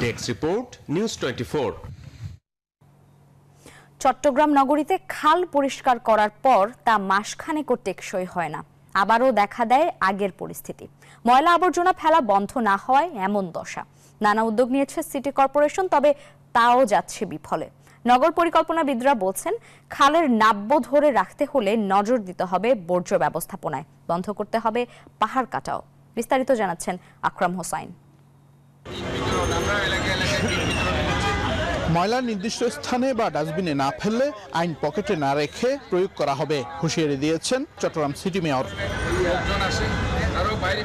Desk report, news 24। চট্টগ্রাম নগরীতে খাল পরিষ্কার করার পর তা মাসখানেকও টেকসই হয় না। আবারও দেখা দেয় আগের পরিস্থিতি। ময়লা আবর্জনা ফেলা বন্ধ না হওয়ায় এমন দশা। নানা উদ্যোগ নিয়েছে সিটি কর্পোরেশন, তবে তাও যাচ্ছে বিফলে। নগর পরিকল্পনাবিদরা বলছেন খালের নাব্য ধরে রাখতে হলে নজর দিতে হবে বর্জ্য ব্যবস্থাপনায়, বন্ধ করতে হবে পাহাড় কাটাও। বিস্তারিত জানাচ্ছেন আকরাম হোসাইন। ময়লা নির্দিষ্ট স্থানে বা ডাস্টবিনে না ফেললে আইন পকেটে না রেখে প্রয়োগ করা হবে হুঁশিয়ারি দিয়েছেন চট্টগ্রাম সিটি মেয়র।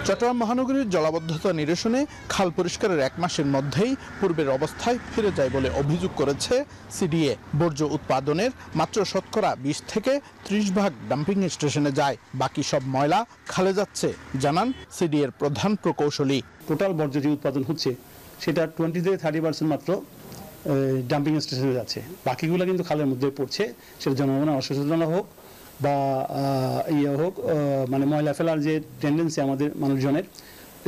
চট্টগ্রাম মহানগরীর জলাবদ্ধতা নিরসনে খাল পরিষ্কারের 1 মাসের মধ্যেই পূর্বের অবস্থায় ফিরে যায় বলে অভিযোগ করেছে সিডিএ। বর্জ্য উৎপাদনের মাত্র শতকরা 20 থেকে 30% ডাম্পিং স্টেশনে যায়, বাকি সব ময়লা খালে যাচ্ছে, জানান সিডিএর প্রধান প্রকৌশলী। টোটাল বর্জ্য যে উৎপাদন হচ্ছে সেটা 20 থেকে 30% মাত্র ডাম্পিং স্টেশনে যাচ্ছে, বাকিগুলো কিন্তু খালের মধ্যে পড়ছে। সেটা জনগণের অসচেতনতা হোক বা হোক, মানে ময়লা ফেলার যে টেন্ডেন্সি আমাদের মানুষজনের,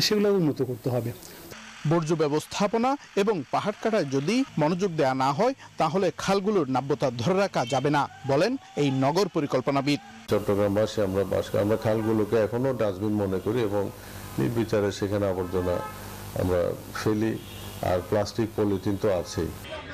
সেগুলো উন্নত করতে হবে। বর্জ্য ব্যবস্থাপনা এবং পাহাড় কাটায় যদি মনোযোগ দেওয়া না হয় তাহলে খালগুলোর নাব্যতা ধরে রাখা যাবে না, বলেন এই নগর পরিকল্পনাবিদ। চট্টগ্রামবাসী আমরা খালগুলোকে এখনো ডাস্টবিন মনে করি এবং নির্বিচারে সেখানে আবর্জনা আমরা ফেলি, আর প্লাস্টিক পলিথিন তো আছেই।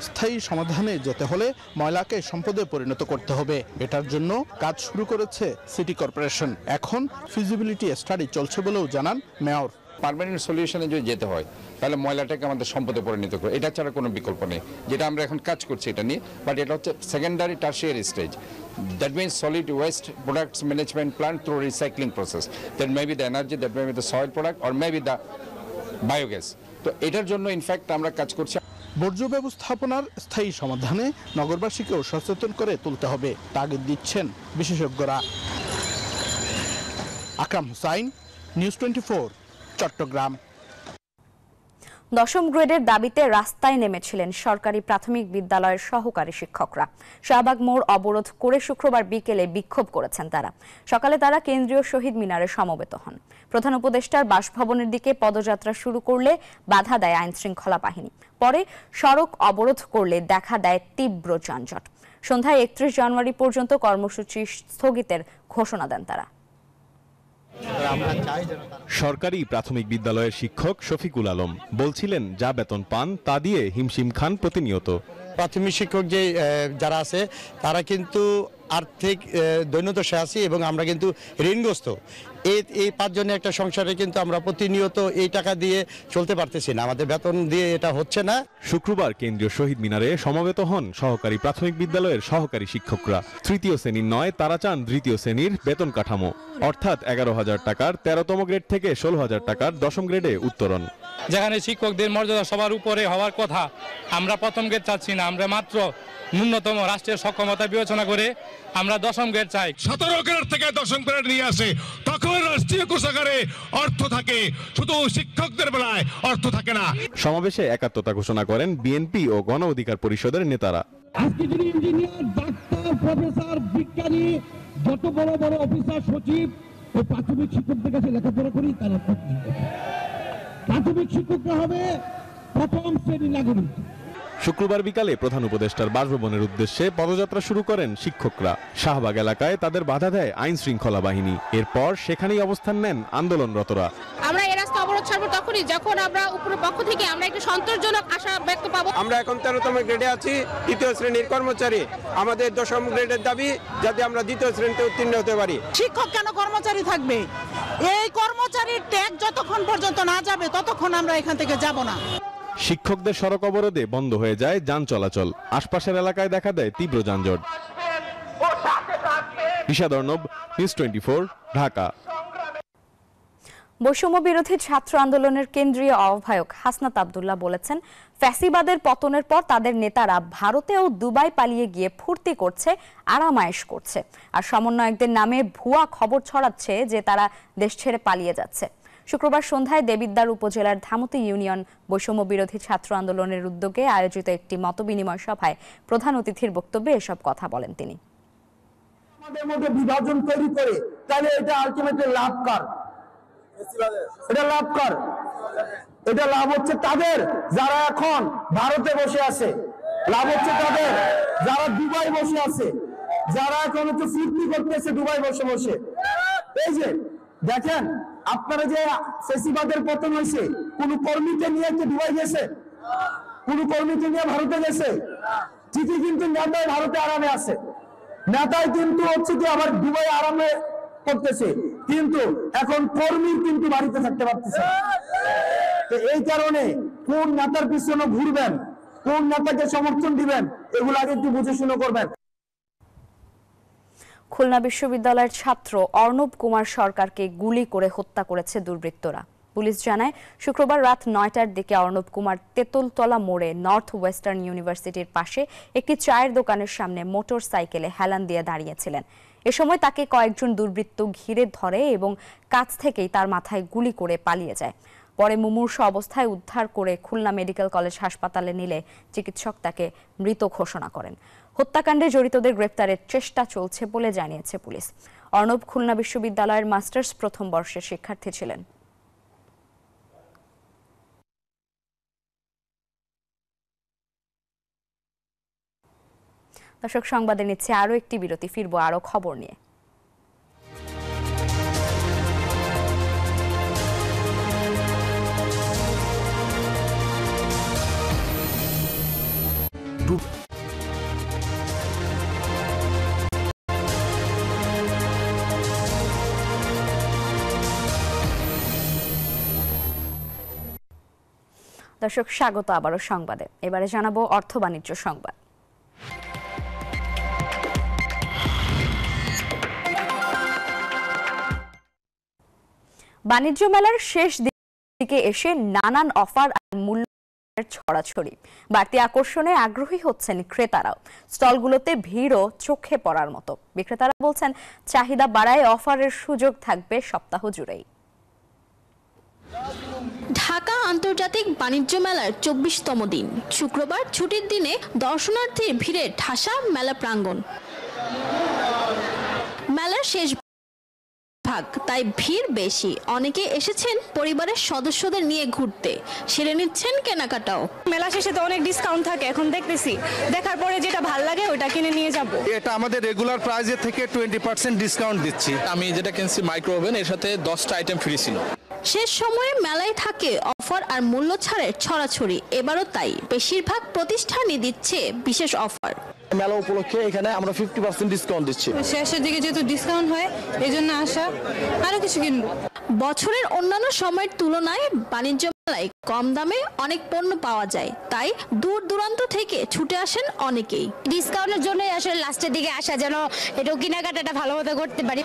স্থায়ী সমাধানে যেতে হলে ময়লাকে সম্পদে পরিণত করতে হবে। এটার জন্য কাজ শুরু করেছে সিটি কর্পোরেশন। এখন ফিজিবিলিটি স্টাডি চলছে বলেও জানান মেয়র। পার্মানেন্ট সলিউশনে যদি যেতে হয় তাহলে ময়লাটাকে আমাদের সম্পদে পরিণত করে, এটা ছাড়া কোনো বিকল্প নেই। যেটা আমরা এখন কাজ করছি এটা নিয়ে, বাট এটা হচ্ছে secondary tertiary stage. That means solid waste products management plant through recycling process. That may be the energy, that may be the soil product, or maybe the biogas. তো এটার জন্য ইনফ্যাক্ট আমরা কাজ করছি। বর্জ্য ব্যবস্থাপনার স্থায়ী সমাধানে নগরবাসীকেও সচেতন করে তুলতে হবে, তাগিদ দিচ্ছেন বিশেষজ্ঞরা। আকরাম হুসাইন, নিউজ 24, চট্টগ্রাম। 10ম গ্রেডের দাবিতে রাস্তায় নেমেছিলেন সরকারি প্রাথমিক বিদ্যালয়ের সহকারী শিক্ষকরা। শাহবাগ মোড় অবরোধ করে শুক্রবার বিকেলে বিক্ষোভ করেছেন তারা। সকালে তারা কেন্দ্রীয় শহীদ মিনারে সমবেত হন। প্রধান উপদেষ্টার বাসভবনের দিকে পদযাত্রা শুরু করলে বাধা দেয় আইনশৃঙ্খলা বাহিনী। পরে সড়ক অবরোধ করলে দেখা দেয় তীব্র যানজট। সন্ধ্যায় 31 জানুয়ারি পর্যন্ত কর্মসূচি স্থগিতের ঘোষণা দেন তারা। সরকারি প্রাথমিক বিদ্যালয়ের শিক্ষক শফিকুল আলম বলছিলেন, যা বেতন পান তা দিয়ে হিমশিম খান প্রতিনিয়ত। প্রাথমিক শিক্ষক যে যারা আছে তারা কিন্তু আর্থিক দৈন্যদশা আছি এবং আমরা কিন্তু ঋণগ্রস্ত। এই 5 জনের একটা সংসারে কিন্তু আমরা প্রতিনিয়ত এই টাকা দিয়ে চলতে পারতেছি না, আমাদের বেতন দিয়ে এটা হচ্ছে না। শুক্রবার কেন্দ্রীয় শহীদ মিনারে সমবেত হন সহকারী প্রাথমিক বিদ্যালয়ের সহকারী শিক্ষকরা। 3য় শ্রেণীর নয়, তারা চান 2য় শ্রেণীর বেতন কাঠামো, অর্থাৎ 11,000 টাকার 13তম গ্রেড থেকে 16,000 টাকার 10ম গ্রেডে উত্তরণ। যেখানে শিক্ষকদের মর্যাদা সবার উপরে হওয়ার কথা, আমরা 1ম গ্রেড চাচ্ছি না, আমরা মাত্র ন্যূনতম রাষ্ট্রের সক্ষমতা বিবেচনা করে আমরা 10ম গ্রেড চাই। 17 গ্রেড থেকে 10ম গ্রেড নিয়ে আসে, তখন রাষ্ট্রীয় কোষাগারে অর্থ থাকে, শুধু শিক্ষকদের বেলায় অর্থ থাকে না। সমাবেশে একাত্মতা ঘোষণা করেন বিএনপি ও গণ অধিকার পরিষদের নেতারা। আজকে যদি ইঞ্জিনিয়ার, ডাক্তার, প্রফেসর, বিজ্ঞানী, যত বড় বড় অফিসার, সচিব ও প্রাথমিক শিক্ষকদের কাছে লেখাপড়া করি, তারা প্রাথমিক শিক্ষকরা হবে 1ম শ্রেণীর নাগরিক। শুক্রবার বিকালে প্রধান উপদেষ্টার বাসভবনের উদ্দেশ্যে পদযাত্রা শুরু করেন শিক্ষকরা। শাহবাগ এলাকায় তাদের বাধা দেয় আইন শৃঙ্খলা বাহিনী। এরপর সেখানেই অবস্থান নেন আন্দোলনরতরা। আমরা এই রাস্তা অবরোধ ছাড়বো তখনই যখন আমরা উপর পক্ষ থেকে আমরা একটা সন্তোষজনক আশা ব্যক্ত পাবো। আমরা এখন 13তম গ্রেডে আছি, 3য় শ্রেণীর কর্মচারী। আমাদের 10ম গ্রেডের দাবি যাতে আমরা 2য় শ্রেণীতে উত্তীর্ণ হতে পারি। শিক্ষক কেন কর্মচারী থাকবে? এই কর্মচারীর ট্যাগ যতক্ষণ পর্যন্ত না যাবে ততক্ষণ আমরা এখান থেকে যাব না। শিক্ষকদের সড়ক অবরোধে বন্ধ হয়ে যায় যান চলাচল। আশপাশের এলাকায় দেখা দেয় তীব্র যানজট। ঋষাদ অর্ণব, নিউজ 24, ঢাকা। বৈষম্য বিরোধী ছাত্র আন্দোলনের কেন্দ্রীয় আহ্বায়ক হাসনাত আব্দুল্লাহ বলেছেন, ফ্যাসিবাদের পতনের পর তাদের নেতারা ভারতে ও দুবাই পালিয়ে গিয়ে ফুর্তি করছে, আরামায়েশ করছে, আর সমন্বয়কদের নামে ভুয়া খবর ছড়াচ্ছে যে তারা দেশ ছেড়ে পালিয়ে যাচ্ছে। শুক্রবার সন্ধ্যায় দেবিদ্বার উপজেলার ধামতি ইউনিয়ন বৈষম্য বিরোধী ছাত্র আন্দোলনের উদ্যোগে আয়োজিত একটি মতবিনিময় সভায় প্রধান অতিথির বক্তব্যে এসব কথা বলেন তিনি। আমাদের মধ্যে বিভাজন তৈরি করে তাহলে এটা আলটিমেটলি লাভ কার? এটা লাভ কার? এটা লাভ হচ্ছে তাদের যারা এখন ভারতে বসে আছে, লাভ হচ্ছে তাদের যারা দুবাই বসে আছে, যারা এখন হচ্ছে ফুর্তি করতেছে দুবাই বসে বসে। এই যে দেখেন, আপনারা যে ফেসিবাদের পতন হয়েছে, কোন কর্মীকে নিয়ে একটু দুবাই গেছে? কোন কর্মীকে নিয়ে ভারতে গেছে? ঠিকই, কিন্তু নেতাই ভারতে আরামে আছে, নেতাই কিন্তু হচ্ছে কি আবার দুবাই আরামে করতেছে, কিন্তু এখন কর্মী কিন্তু বাড়িতে থাকতে পারতেছে। তো এই কারণে কোন নেতার পিছনে ঘুরবেন, কোন নেতাকে সমর্থন দিবেন, এগুলো আগে একটু বুঝে শুনে করবেন। খুলনা বিশ্ববিদ্যালয়ের ছাত্র অর্ণব কুমার সরকারকে গুলি করে হত্যা করেছে দুর্বৃত্তরা। পুলিশ জানায়, শুক্রবার রাত 9টার দিকে অর্ণব কুমার তেঁতুলতলা মোড়ে নর্থ ওয়েস্টার্ন ইউনিভার্সিটির পাশে একটি চায়ের দোকানের সামনে মোটর সাইকেলে হেলান দিয়ে দাঁড়িয়েছিলেন। এ সময় তাকে কয়েকজন দুর্বৃত্ত ঘিরে ধরে এবং কাছ থেকেই তার মাথায় গুলি করে পালিয়ে যায়। পরে মুমূর্ষু অবস্থায় উদ্ধার করে খুলনা মেডিকেল কলেজ হাসপাতালে নিলে চিকিৎসক তাকে মৃত ঘোষণা করেন। হত্যাকাণ্ডে জড়িতদের গ্রেপ্তারের চেষ্টা চলছে বলে জানিয়েছে পুলিশ। অর্ণব খুলনা বিশ্ববিদ্যালয়ের মাস্টার্স প্রথম বর্ষের শিক্ষার্থী ছিলেন। দর্শক, সংবাদে নিচ্ছে আরো একটি বিরতি, ফিরবো আরো খবর নিয়ে। দর্শক, স্বাগত আবারও সংবাদে। এবারে জানাবো অর্থ বাণিজ্য সংবাদ। বাণিজ্য মেলার শেষ দিকে এসে নানান অফার আর মূল্যের ছড়াছড়ি। বাড়তি আকর্ষণে আগ্রহী হচ্ছেন ক্রেতারাও। স্টলগুলোতে ভিড়ও চোখে পড়ার মতো। বিক্রেতারা বলছেন, চাহিদা বাড়ায় অফারের সুযোগ থাকবে সপ্তাহ জুড়েই। ঢাকা আন্তর্জাতিক বাণিজ্য মেলার 24তম দিন শুক্রবার ছুটির দিনে দর্শনার্থীর ভিড়ে ঠাসা মেলা প্রাঙ্গণ। মেলার শেষ ভাগ, তাই ভিড় বেশি। অনেকে এসেছেন পরিবারের সদস্যদের নিয়ে ঘুরতে, সেরে নিচ্ছেন কেনাকাটাও। মেলা শেষে তো অনেক ডিসকাউন্ট থাকে, এখন দেখতেছি, দেখার পরে যেটা ভালো লাগে ওটা কিনে নিয়ে যাব। এটা আমাদের রেগুলার প্রাইসের থেকে 20% ডিসকাউন্ট দিচ্ছি। আমি যেটা কিনছি মাইক্রো ওভেন, এর সাথে 10টা আইটেম ফ্রি ছিল। শেষ সময়ে মেলায় থাকে অফার আর মূল্য ছাড়ের ছড়াছড়ি। এবারও তাই বেশিরভাগ প্রতিষ্ঠানই দিচ্ছে বিশেষ অফার। মেলা উপলক্ষে এখানে আমরা 50% ডিসকাউন্ট দিচ্ছি। শেষের দিকে যেহেতু ডিসকাউন্ট হয়, এই জন্য আসা, আরো কিছু কিনবো। বছরের অন্যান্য সময়ের তুলনায় বাণিজ্য মেলায় কম দামে অনেক পণ্য পাওয়া যায়, তাই দূর দূরান্ত থেকে ছুটে আসেন অনেকেই। ডিসকাউন্টের জন্য আসলে লাস্টের দিকে আসা, যেন এটাও কেনাকাটাটা ভালো মতো করতে পারি।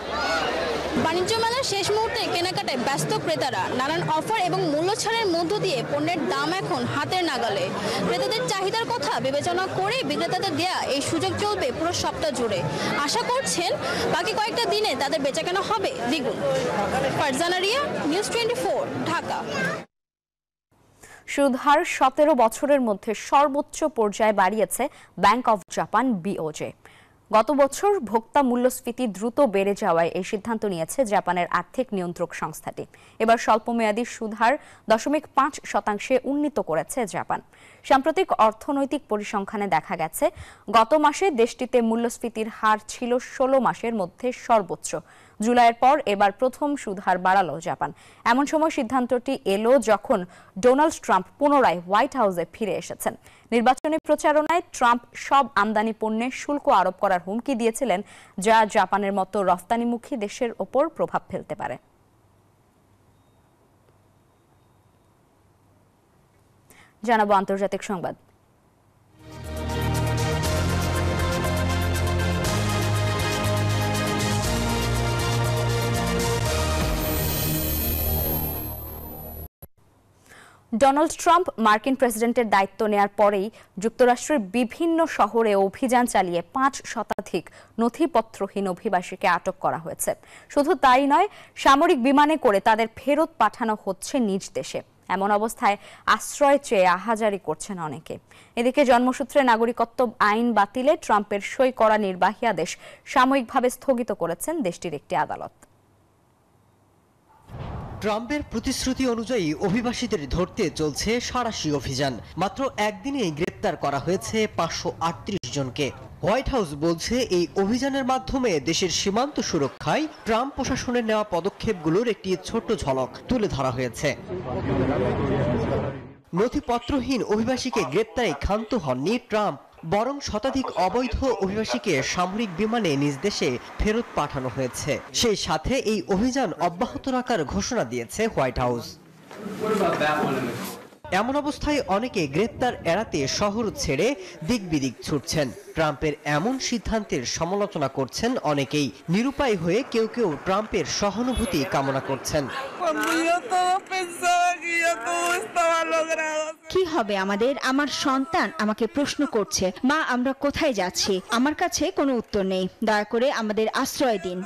বাণিজ্য মেলার শেষ মুহূর্তে কেনাকাটায় ব্যস্ত ক্রেতারা। নানান অফার এবং মূল্য ছাড়ের মধ্য দিয়ে পণ্যের দাম এখন হাতের নাগালে। ক্রেতাদের চাহিদার কথা বিবেচনা করে বিক্রেতাদের দেয়া এই সুযোগ চলবে পুরো সপ্তাহ জুড়ে। আশা করছেন বাকি কয়েকটা দিনে তাদের বেচাকেনা হবে দ্বিগুণ। ফারজানা রিয়া, নিউজ 24, ঢাকা। সুদহার 17 বছরের মধ্যে সর্বোচ্চ পর্যায়ে বাড়িয়েছে ব্যাংক অফ জাপান BOJ। গত বছর ভোক্তা মূল্যস্ফীতি দ্রুত বেড়ে যাওয়ায় এই সিদ্ধান্ত নিয়েছে জাপানের আর্থিক নিয়ন্ত্রক সংস্থাটি। এবার স্বল্পমেয়াদী সুদহার 0.5% উন্নীত করেছে জাপান। সাম্প্রতিক অর্থনৈতিক পরিসংখ্যানে দেখা গেছে, গত মাসে দেশটিতে মূল্যস্ফীতির হার ছিল 16 মাসের মধ্যে সর্বোচ্চ। জুলাইয়ের পর এবার প্রথম সুদহার বাড়ালো জাপান। এমন সময় সিদ্ধান্তটি এলো যখন ডোনাল্ড ট্রাম্প পুনরায় হোয়াইট হাউসে ফিরে এসেছেন। নির্বাচনী প্রচারণায় ট্রাম্প সব আমদানি পণ্যে শুল্ক আরোপ করার হুমকি দিয়েছিলেন, যা জাপানের মতো রফতানিমুখী দেশের ওপর প্রভাব ফেলতে পারে। জানাবো আন্তর্জাতিক সংবাদ। ডোনাল্ড ট্রাম্প মার্কিন প্রেসিডেন্টের দায়িত্ব নেয়ার পরেই যুক্তরাষ্ট্রের বিভিন্ন শহরে অভিযান চালিয়ে 5 শতাধিক নথিপত্রহীন অভিবাসীকে আটক করা হয়েছে। শুধু তাই নয়, সামরিক বিমানে করে তাদের ফেরত পাঠানো হচ্ছে নিজ দেশে। এমন অবস্থায় আশ্রয় চেয়ে আহাজারি করছেন অনেকে। এদিকে জন্মসূত্রে নাগরিকত্ব আইন বাতিলে ট্রাম্পের সই করা নির্বাহী আদেশ সাময়িকভাবে স্থগিত করেছেন দেশটির একটি আদালত। ট্রাম্পের প্রতিশ্রুতি অনুযায়ী অভিবাসীদের ধরতে চলছে সাঁড়াশি অভিযান। মাত্র একদিনেই গ্রেপ্তার করা হয়েছে 538 জনকে। হোয়াইট হাউস বলছে, এই অভিযানের মাধ্যমে দেশের সীমান্ত সুরক্ষায় ট্রাম্প প্রশাসনের নেওয়া পদক্ষেপগুলোর একটি ছোট্ট ঝলক তুলে ধরা হয়েছে। নথিপত্রহীন অভিবাসীকে গ্রেপ্তারে ক্ষান্ত হননি ট্রাম্প, বরং শতাধিক অবৈধ অভিবাসীকে সামরিক বিমানে নিজ দেশে ফেরত পাঠানো হয়েছে। সেই সাথে এই অভিযান অব্যাহত রাখার ঘোষণা দিয়েছে হোয়াইট হাউস। এমন অবস্থায় অনেকে গ্রেপ্তার এড়াতে শহর ছেড়ে দিকবিদিক ছুটছেন। ট্রাম্পের এমন সিদ্ধান্তের সমালোচনা করছেন অনেকেই। নিরুপায় হয়ে কেউ কেউ ট্রাম্পের সহানুভূতি কামনা করছেন। কি হবে আমাদের? আমার সন্তান আমাকে প্রশ্ন করছে, মা আমরা কোথায় যাচ্ছি? আমার কাছে কোনো উত্তর নেই, দয়া করে আমাদের আশ্রয় দিন।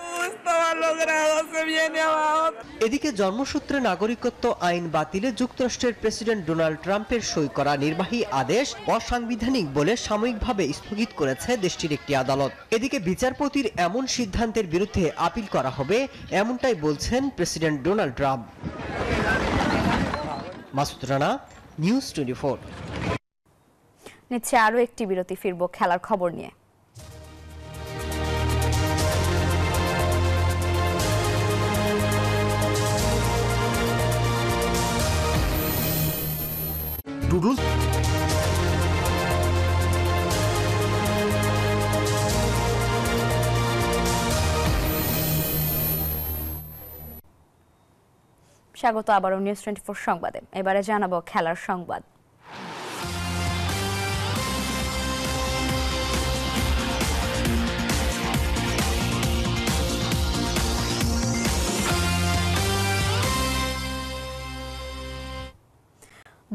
এদিকে জন্মসূত্রে নাগরিকত্ব আইন বাতিলে যুক্তরাষ্ট্রের প্রেসিডেন্ট ডোনাল্ড ট্রাম্পের সই করা নির্বাহী আদেশ অসাংবিধানিক বলে সাময়িকভাবে স্থগিত করেছে দেশটির একটি আদালত। এদিকে বিচারপতির এমন সিদ্ধান্তের বিরুদ্ধে আপিল করা হবে, এমনটাই বলছেন president Donald Trump. Masud Rana, news 24। নিচ্ছে আরো একটি বিরতি, ফিরবো খেলার খবর নিয়ে। স্বাগত আবারও নিউজ 24 সংবাদে। এবারে জানাবো খেলার সংবাদ।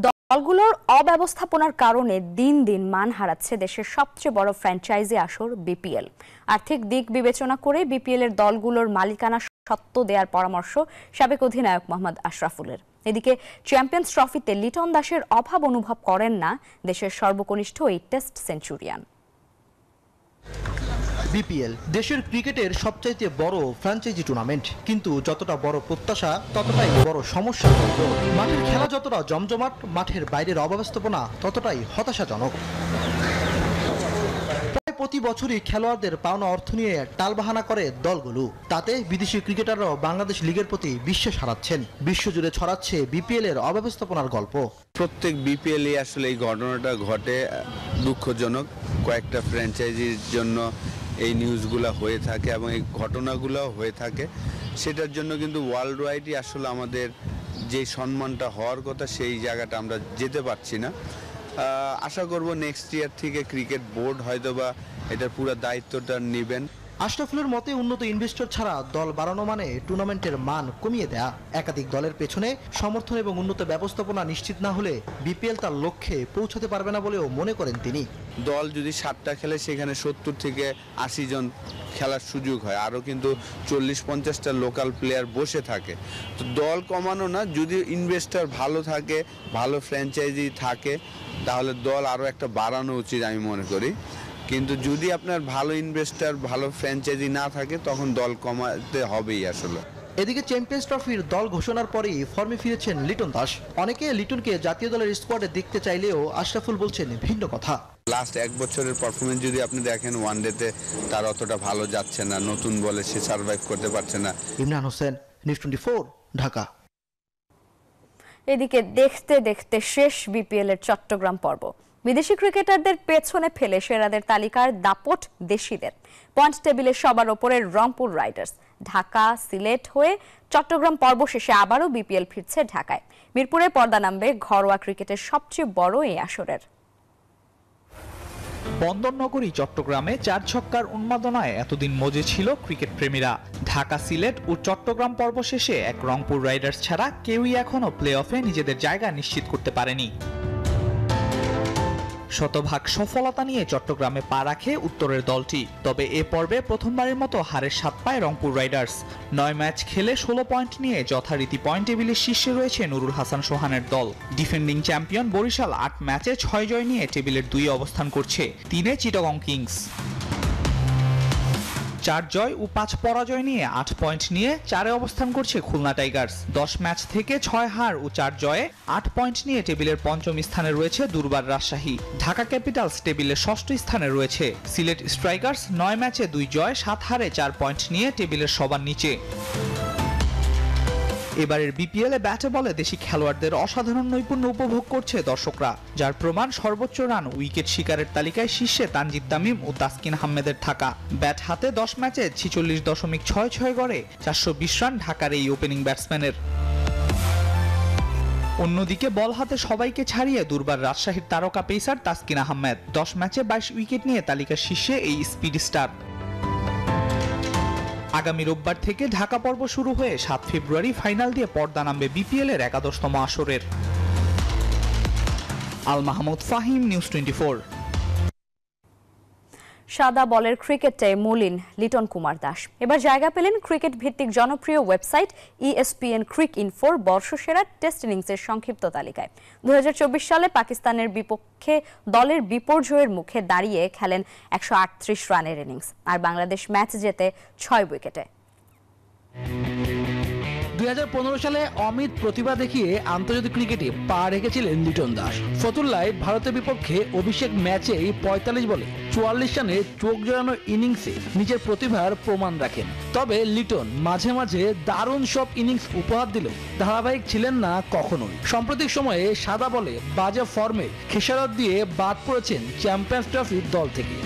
দলগুলোর অব্যবস্থাপনার কারণে দিন দিন মান হারাচ্ছে দেশের সবচেয়ে বড় ফ্র্যাঞ্চাইজি আসর বিপিএল। আর্থিক দিক বিবেচনা করে বিপিএল এর দলগুলোর মালিকানা সত্ত্ব দেওয়ার পরামর্শ সাবেক অধিনায়ক মোহাম্মদ আশরাফুলের। এদিকে চ্যাম্পিয়ন্স ট্রফিতে লিটন দাসের অভাব অনুভব করেন না দেশের সর্বকনিষ্ঠ এই টেস্ট সেঞ্চুরিয়ান। বিপিএল দেশের ক্রিকেটের সবচাইতে বড় ফ্র্যাঞ্চাইজি টুর্নামেন্ট, কিন্তু যতটা বড় প্রত্যাশা ততটাই বড় সমস্যা। মাঠের খেলা যতটা জমজমাট, মাঠের বাইরের অব্যবস্থাপনা ততটাই হতাশাজনক। প্রায় প্রতি বছরই খেলোয়াড়দের পাওনা অর্থ নিয়ে টালবাহানা করে দলগুলো। তাতে বিদেশি ক্রিকেটাররাও বাংলাদেশ লিগের প্রতি বিশ্বাস হারাচ্ছেন। বিশ্বজুড়ে ছড়াচ্ছে বিপিএল এর অব্যবস্থাপনার গল্প। প্রত্যেক বিপিএল আসলে এই ঘটনাটা ঘটে, দুঃখজনক। কয়েকটা ফ্র্যাঞ্চাইজির জন্য এই নিউজগুলো হয়ে থাকে এবং এই ঘটনাগুলো হয়ে থাকে। সেটার জন্য কিন্তু ওয়ার্ল্ড ওয়াইডই আসলে আমাদের যে সম্মানটা হওয়ার কথা সেই জায়গাটা আমরা যেতে পারছি না। আশা করব নেক্সট ইয়ার থেকে ক্রিকেট বোর্ড হয়তোবা এটার পুরো দায়িত্বটা নেবেন। আশরাফুলের মতে উন্নত ইনভেস্টর ছাড়া দল বাড়ানো মানে টুর্নামেন্টের মান কমিয়ে দেয়া। একাধিক দলের পেছনে সমর্থন এবং উন্নত ব্যবস্থাপনা নিশ্চিত না হলে বিপিএল তার লক্ষ্যে পৌঁছতে পারবে না বলেও মনে করেন তিনি। দল যদি 7টা খেলে সেখানে 70 থেকে 80 জন খেলার সুযোগ হয়, আরও কিন্তু 40-50টা লোকাল প্লেয়ার বসে থাকে। তো দল কমানো না, যদি ইনভেস্টর ভালো থাকে, ভালো ফ্র্যাঞ্চাইজি থাকে, তাহলে দল আরও একটা বাড়ানো উচিত আমি মনে করি। কিন্তু যদি আপনার ভালো ইনভেস্টর, ভালো ফ্র্যাঞ্চাইজি না থাকে, তখন দল কমাতে হবেই আসলে। এদিকে চ্যাম্পিয়ন্স ট্রফির দল ঘোষণার পরেই ফর্মে ফিরেছেন লিটন দাস। অনেকে লিটনকে জাতীয় দলের স্কোয়াডে দেখতে চাইলেও আশরাফুল বলছেন ভিন্ন কথা। লাস্ট 1 বছরের পারফরমেন্স যদি আপনি দেখেন, ওয়ানডেতে তার অতটা ভালো যাচ্ছে না, নতুন বলে সে সার্ভাইভ করতে পারছে না। ইমরান হোসেন, নিউজ 24, ঢাকা। এদিকে দেখতে দেখতে শেষ বিপিএল এর চট্টগ্রাম পর্ব। বিদেশি ক্রিকেটারদের পেছনে ফেলে সেরাদের তালিকার দাপট দেশিদের। পয়েন্ট টেবিলে সবার ওপরে রংপুর রাইডার্স। ঢাকা সিলেট হয়ে চট্টগ্রাম পর্ব শেষে আবারও বিপিএল ফিরছে ঢাকায়। মিরপুরে পর্দা নামবে ঘরোয়া ক্রিকেটের সবচেয়ে বড় এই আসরের। বন্দরনগরী চট্টগ্রামে 4 ছক্কার উন্মাদনায় এতদিন মজে ছিল ক্রিকেট প্রেমীরা। ঢাকা সিলেট ও চট্টগ্রাম পর্ব শেষে এক রংপুর রাইডার্স ছাড়া কেউই এখনো প্লে অফে নিজেদের জায়গা নিশ্চিত করতে পারেনি। শতভাগ সফলতা নিয়ে চট্টগ্রামে পা রাখে উত্তরের দলটি। তবে এ পর্বে প্রথমবারের মতো হারের স্বাদ পায় রংপুর রাইডার্স। 9 ম্যাচ খেলে 16 পয়েন্ট নিয়ে যথারীতি পয়েন্ট টেবিলের শীর্ষে রয়েছে নুরুল হাসান সোহানের দল। ডিফেন্ডিং চ্যাম্পিয়ন বরিশাল 8 ম্যাচে 6 জয় নিয়ে টেবিলের 2 অবস্থান করছে। 3-এ চিটাগং কিংস। 4 জয় ও 5 পরাজয় নিয়ে 8 পয়েন্ট নিয়ে 4-এ অবস্থান করছে খুলনা টাইগার্স। 10 ম্যাচ থেকে 6 হার ও 4 জয়ে 8 পয়েন্ট নিয়ে টেবিলের 5ম স্থানে রয়েছে দুর্বার রাজশাহী। ঢাকা ক্যাপিটালস টেবিলের 6ষ্ঠ স্থানে রয়েছে। সিলেট স্ট্রাইকার্স 9 ম্যাচে 2 জয় 7 হারে 4 পয়েন্ট নিয়ে টেবিলের সবার নিচে। এবারের বিপিএলে ব্যাটে বলে দেশি খেলোয়াড়দের অসাধারণ নৈপুণ্য উপভোগ করছে দর্শকরা, যার প্রমাণ সর্বোচ্চ রান উইকেট শিকারের তালিকায় শীর্ষে তানজিদ তামিম ও তাসকিন আহমেদের থাকা। ব্যাট হাতে 10 ম্যাচে 46.66 গড়ে 420 রান ঢাকার এই ওপেনিং ব্যাটসম্যানের। অন্যদিকে বল হাতে সবাইকে ছাড়িয়ে দুর্বার রাজশাহীর তারকা পেসার তাসকিন আহমেদ 10 ম্যাচে 22 উইকেট নিয়ে তালিকার শীর্ষে এই স্পিড স্টার। আগামী রোববার থেকে ঢাকা পর্ব শুরু হয়ে 7 ফেব্রুয়ারি ফাইনাল দিয়ে পর্দা নামবে বিপিএল এর 11তম আসরের। আল মাহমুদ ফাহিম, নিউজ 24। সাদা বলের ক্রিকেটে মলিন লিটন কুমার দাস এবার জায়গা পেলেন ক্রিকেট ভিত্তিক জনপ্রিয় ওয়েবসাইট ESPN ক্রিক ইনফোর বর্ষসেরা টেস্ট ইনিংসের সংক্ষিপ্ত তালিকায়। 2024 সালে পাকিস্তানের বিপক্ষে দলের বিপর্যয়ের মুখে দাঁড়িয়ে খেলেন 138 রানের ইনিংস, আর বাংলাদেশ ম্যাচ জেতে 6 উইকেটে। 2015 সালে অমিত প্রতিভা দেখিয়ে আন্তর্জাতিক ক্রিকেটে পা রেখেছিলেন লিটন দাস। ফতুল্লায় ভারতের বিপক্ষে অভিষেক ম্যাচেই 45 বলে 44 রানে চোখ জোড়ানো ইনিংসে নিজের প্রতিভার প্রমাণ রাখেন। তবে লিটন মাঝে মাঝে দারুণ সব ইনিংস উপহার দিলেও ধারাবাহিক ছিলেন না কখনোই। সাম্প্রতিক সময়ে সাদা বলে বাজে ফর্মে খেসারত দিয়ে বাদ পড়েছেন চ্যাম্পিয়ন্স ট্রফির দল থেকে।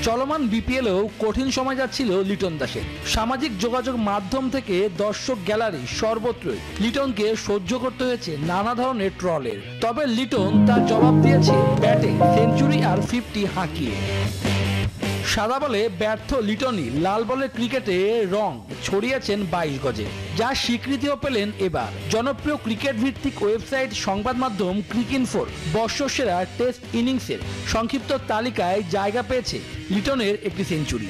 চলমান বিপিএলেও কঠিন সময় যাচ্ছিল লিটন দাসের। সামাজিক যোগাযোগ মাধ্যম থেকে দর্শক গ্যালারি সর্বত্রই লিটনকে সহ্য করতে হয়েছে নানা ধরনের ট্রলের। তবে লিটন তার জবাব দিয়েছে ব্যাটে সেঞ্চুরি আর 50 হাঁকিয়ে। সাদা বলে ব্যর্থ লিটনই লাল বলের ক্রিকেটে রং ছড়িয়েছেন 22 গজে, যা স্বীকৃতিও পেলেন এবার। জনপ্রিয় ক্রিকেট ভিত্তিক ওয়েবসাইট সংবাদ মাধ্যম ক্রিক ইনফোর বর্ষসেরা টেস্ট ইনিংসের সংক্ষিপ্ত তালিকায় জায়গা পেয়েছে লিটনের একটি সেঞ্চুরি।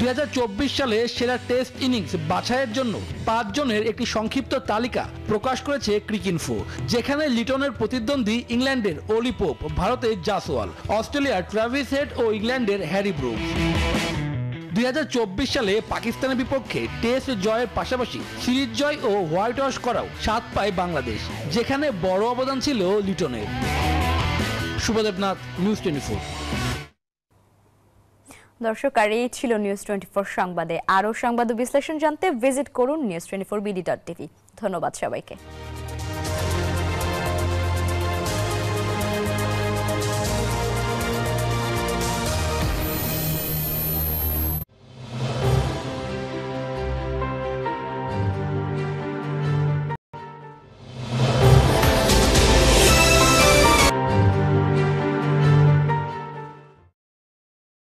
2024 সালে সেরা টেস্ট ইনিংস বাছাইয়ের জন্য 5 জনের একটি সংক্ষিপ্ত তালিকা প্রকাশ করেছে ক্রিক ইনফো, যেখানে লিটনের প্রতিদ্বন্দ্বী ইংল্যান্ডের ওলি পোপ, ভারতের জাসওয়াল, অস্ট্রেলিয়ার ট্রাভিস হেড ও ইংল্যান্ডের হ্যারি ব্রুকস। 2024 সালে পাকিস্তানের বিপক্ষে টেস্ট জয়ের পাশাপাশি সিরিজ জয় ও হোয়াইট ওয়াশ করাও স্বাদ পায় বাংলাদেশ, যেখানে বড় অবদান ছিল লিটনের। শুভদেবনাথ, নিউজ 24। দর্শক, আর এই ছিল নিউজ 24 সংবাদে। আরও সংবাদ বিশ্লেষণ জানতে ভিজিট করুন news24bd.tv। ধন্যবাদ সবাইকে।